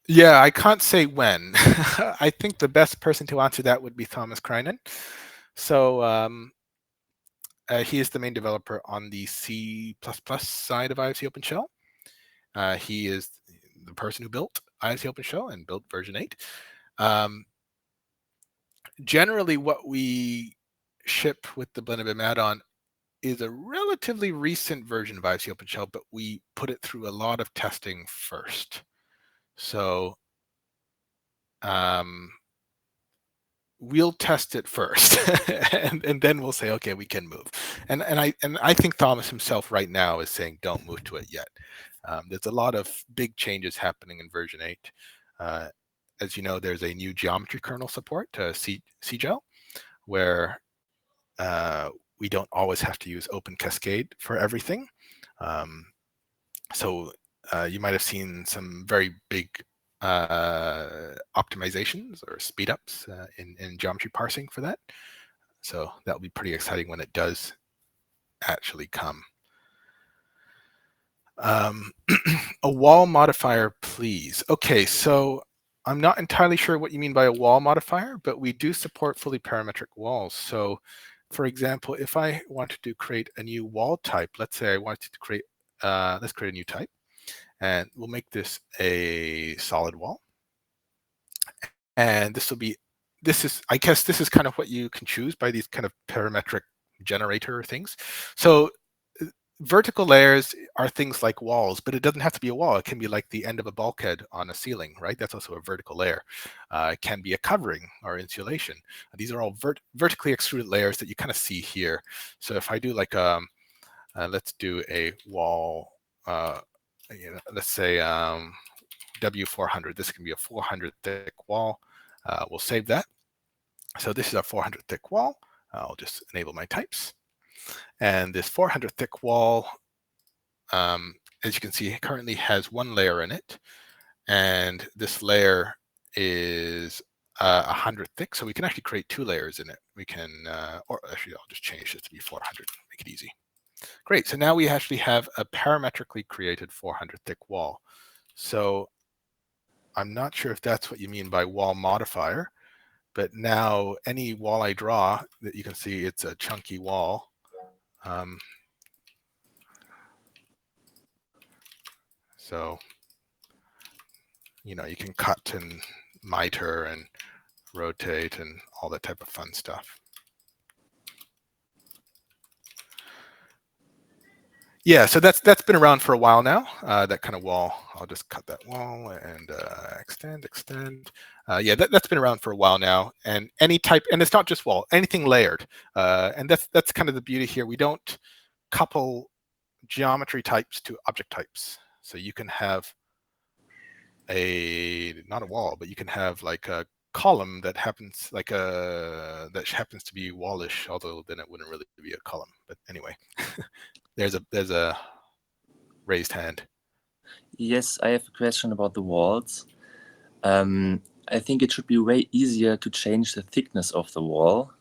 Yeah, I can't say when. I think the best person to answer that would be Thomas Kreinen. So he is the main developer on the C++ side of IFC OpenShell. He is the person who built IFC OpenShell and built version 8. Generally, what we ship with the BlenderBIM add-on is a relatively recent version of IFC OpenShell, but we put it through a lot of testing first. So we'll test it first, and then we'll say, okay, we can move. And I think Thomas himself right now is saying, don't move to it yet. There's a lot of big changes happening in version 8. As you know, there's a new geometry kernel support, CGEL, where we don't always have to use Open Cascade for everything. So you might have seen some very big optimizations or speed ups in geometry parsing for that. So that'll be pretty exciting when it does actually come. A wall modifier, please. Okay, so I'm not entirely sure what you mean by a wall modifier, but we do support fully parametric walls. So for example, if I wanted to create a new wall type, let's say I wanted to create, let's create a new type, and we'll make this a solid wall. And this will be, I guess this is kind of what you can choose by these kind of parametric generator things. So vertical layers are things like walls, but it doesn't have to be a wall. It can be like the end of a bulkhead on a ceiling, right? That's also a vertical layer. It can be a covering or insulation. These are all vertically extruded layers that you kind of see here. So if I do like, let's do a wall, let's say W400. This can be a 400 thick wall. We'll save that. So this is our 400 thick wall. I'll just enable my types. And this 400 thick wall, as you can see, currently has one layer in it. And this layer is 100 thick. So we can actually create 2 layers in it. We can, or actually, I'll just change this to be 400, make it easy. Great. So now we actually have a parametrically created 400 thick wall. So I'm not sure if that's what you mean by wall modifier, but now any wall I draw, that you can see it's a chunky wall. So, you know, you can cut and miter and rotate and all that type of fun stuff. Yeah, so that's been around for a while now, that kind of wall. I'll just cut that wall and extend. Yeah, that's been around for a while now. And any type, and it's not just wall, anything layered. And that's kind of the beauty here. We don't couple geometry types to object types. So you can have not a wall, but you can have like a column that happens like that happens to be wallish, although then it wouldn't really be a column. But anyway, there's a raised hand. Yes, I have a question about the walls. I think it should be way easier to change the thickness of the wall,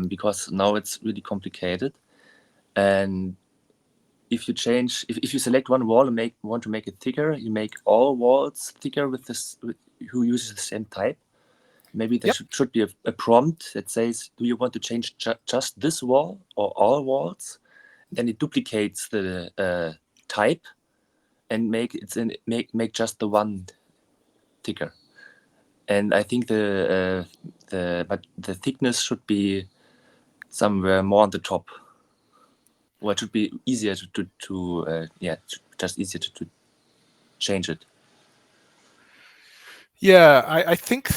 because now it's really complicated. And if you change, if you select one wall and want to make it thicker, you make all walls thicker with this, who uses the same type. Maybe there should be a prompt that says, do you want to change just this wall or all walls? Then it duplicates the type and make just the one thicker. And I think the thickness should be somewhere more on the top. Or it should be easier just easier to change it. Yeah, I think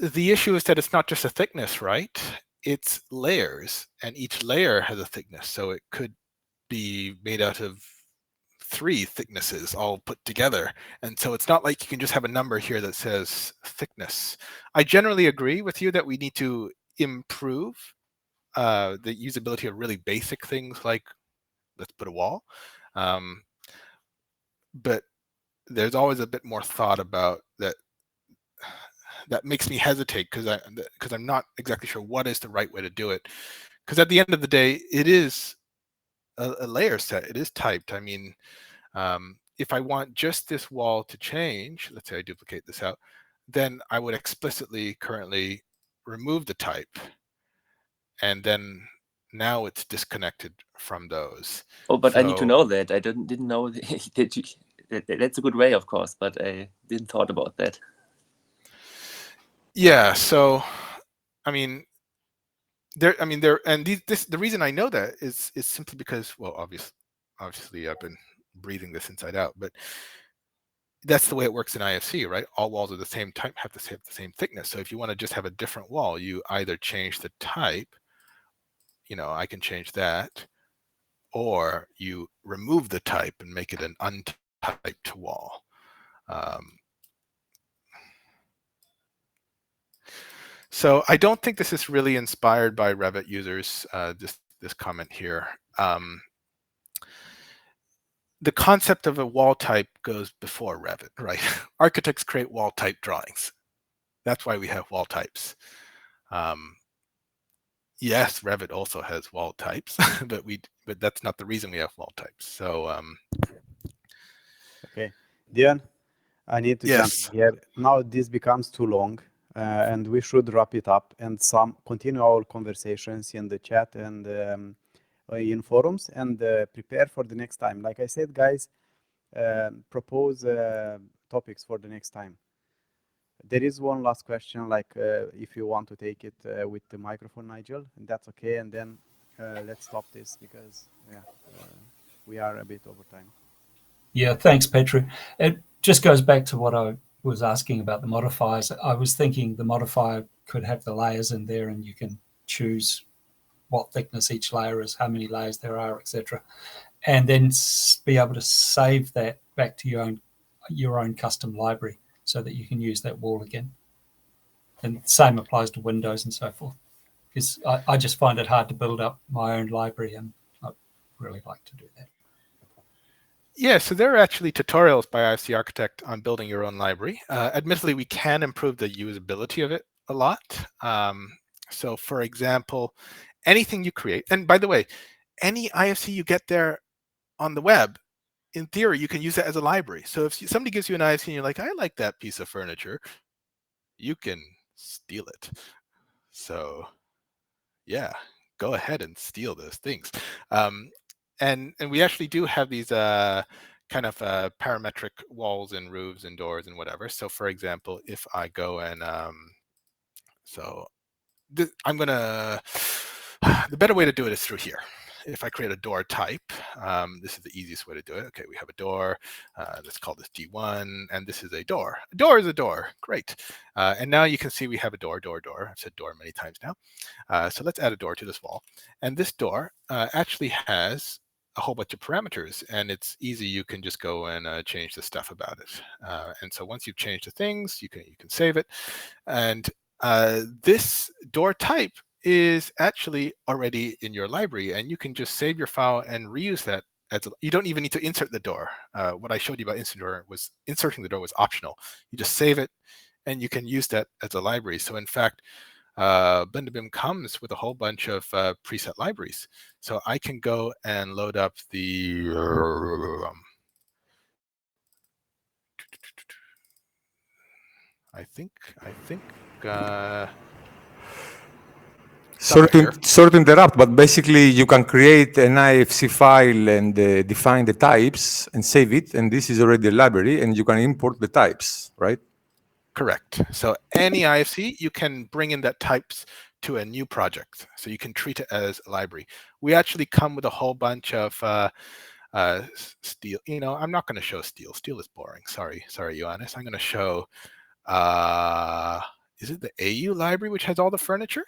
the issue is that it's not just a thickness, right? It's layers, and each layer has a thickness. So it could be made out of 3 thicknesses all put together. And so it's not like you can just have a number here that says thickness. I generally agree with you that we need to improve the usability of really basic things like, let's put a wall. But there's always a bit more thought about that. That makes me hesitate because I'm not exactly sure what is the right way to do it. Because at the end of the day, it is a layer set. It is typed. I mean, if I want just this wall to change, let's say I duplicate this out, then I would explicitly currently remove the type, and then now it's disconnected from those. Oh, but I need to know that. I didn't know that's a good way, of course, but I didn't thought about that. Yeah. So, I mean, the reason I know that is simply because, well, obviously I've been breathing this inside out, but that's the way it works in IFC, right? All walls are the same type, have the same thickness. So if you want to just have a different wall, you either change the type, I can change that, or you remove the type and make it an untyped wall. So I don't think this is really inspired by Revit users, this comment here. The concept of a wall type goes before Revit, right? Architects create wall type drawings. That's why we have wall types. Yes, Revit also has wall types, but that's not the reason we have wall types. So Okay, Dion, I need to jump yes. in here. Now this becomes too long, and we should wrap it up and continue our conversations in the chat and in forums, and prepare for the next time. Like I said, guys, propose topics for the next time. There is one last question, like if you want to take it with the microphone, Nigel, and that's okay. And then let's stop this because we are a bit over time. Yeah, thanks, Petru. It just goes back to what I was asking about the modifiers. I was thinking the modifier could have the layers in there, and you can choose what thickness each layer is, how many layers there are, etc., and then be able to save that back to your own custom library so that you can use that wall again. And the same applies to Windows and so forth, because I just find it hard to build up my own library, and I'd really like to do that. Yeah, so there are actually tutorials by IFC Architect on building your own library. Admittedly, we can improve the usability of it a lot. So for example, anything you create, and by the way, any IFC you get there on the web, in theory, you can use it as a library. So if somebody gives you an IFC and you're like, I like that piece of furniture, you can steal it. So yeah, go ahead and steal those things. And we actually do have these kind of parametric walls and roofs and doors and whatever. So for example, if I go and I'm gonna, the better way to do it is through here. If I create a door type, this is the easiest way to do it. Okay, we have a door. Let's call this D1, and this is a door. A door is a door. Great. And now you can see we have a door. I've said door many times now. So let's add a door to this wall. And this door actually has a whole bunch of parameters, and it's easy. You can just go and change the stuff about it. And so once you've changed the things, you can save it. And this door type is actually already in your library, and you can just save your file and reuse that. You don't even need to insert the door. What I showed you about inserting the door was optional. You just save it, and you can use that as a library. So in fact, BlenderBIM comes with a whole bunch of preset libraries. So I can go and load up the I think sorry to interrupt, but basically you can create an IFC file and define the types and save it, and this is already a library, and you can import the types, right? Correct. So any IFC, you can bring in that types to a new project. So you can treat it as a library. We actually come with a whole bunch of steel. I'm not going to show steel. Steel is boring. Sorry, Ioannis. I'm going to show is it the AU library which has all the furniture?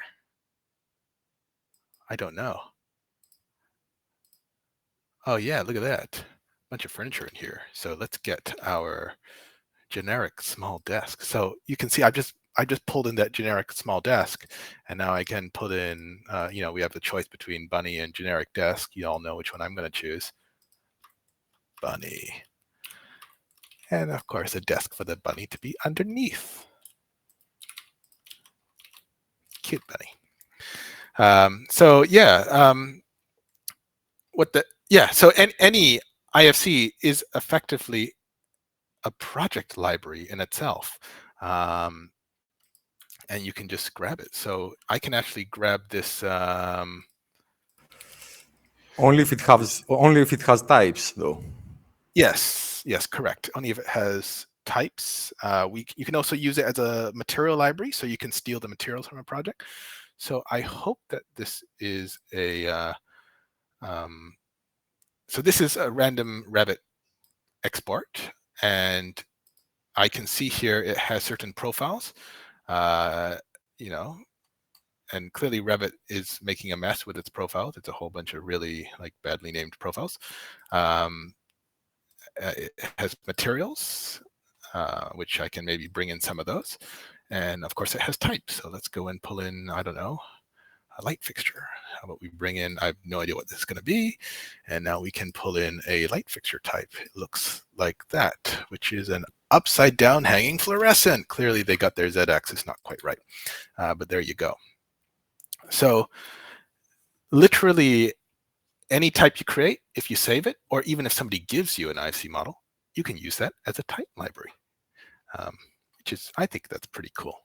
I don't know. Oh yeah, look at that. Bunch of furniture in here. So let's get our generic small desk. So you can see I just pulled in that generic small desk, and now I can put in, you know, we have the choice between bunny and generic desk. You all know which one I'm going to choose. Bunny. And of course a desk for the bunny to be underneath. Cute bunny. So yeah, so any IFC is effectively a project library in itself. And you can just grab it. So I can actually grab this. Only if it has types, though. Yes, correct. Only if it has types. You can also use it as a material library, so you can steal the materials from a project. So I hope that this is a. So this is a random Revit export, and I can see here it has certain profiles, you know, and clearly Revit is making a mess with its profiles. It's a whole bunch of really like badly named profiles. It has materials, which I can maybe bring in some of those. And of course it has types. So let's go and pull in, I don't know, a light fixture. How about we bring in, I have no idea what this is going to be. And now we can pull in a light fixture type. It looks like that, which is an upside down hanging fluorescent. Clearly they got their Z-axis not quite right, but there you go. So literally any type you create, if you save it, or even if somebody gives you an IFC model, you can use that as a type library, which is, I think that's pretty cool.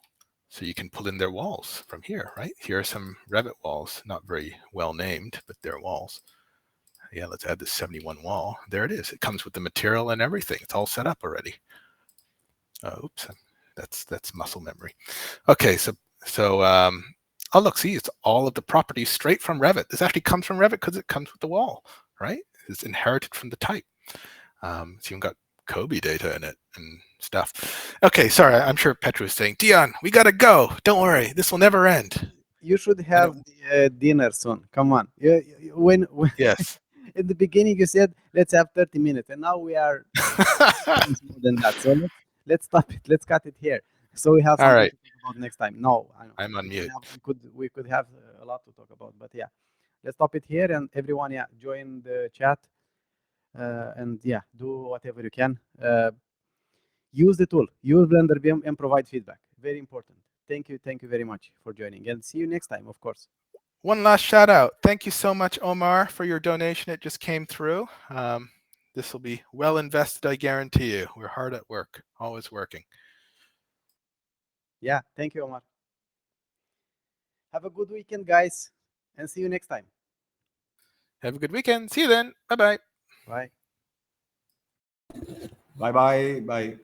So you can pull in their walls from here, right? Here are some Revit walls, not very well named, but they're walls. Yeah, let's add this 71 wall. There it is. It comes with the material and everything. It's all set up already. Oops, that's muscle memory. Okay, so oh look, see, it's all of the properties straight from Revit. This actually comes from Revit because it comes with the wall, right? It's inherited from the type. It's even got Kobe data in it and stuff. Okay, sorry, I'm sure Petra was saying, Dion, we gotta go. Don't worry, this will never end. You should have dinner soon. Come on. When Yes. in the beginning you said let's have 30 minutes, and now we are more than that. So let's stop it. Let's cut it here. So we have something right. to talk about next time. No, I know. I'm on mute. We could have a lot to talk about, but yeah, let's stop it here. And everyone, yeah, join the chat, and yeah, do whatever you can. Use the tool, use BlenderBIM, and provide feedback. Very important. Thank you very much for joining, and see you next time, of course. One last shout out. Thank you so much, Omar, for your donation. It just came through. This will be well invested, I guarantee you. We're hard at work, always working. Yeah, thank you, Omar. Have a good weekend, guys, and see you next time. Have a good weekend. See you then. Bye-bye. Bye. Bye-bye. Bye.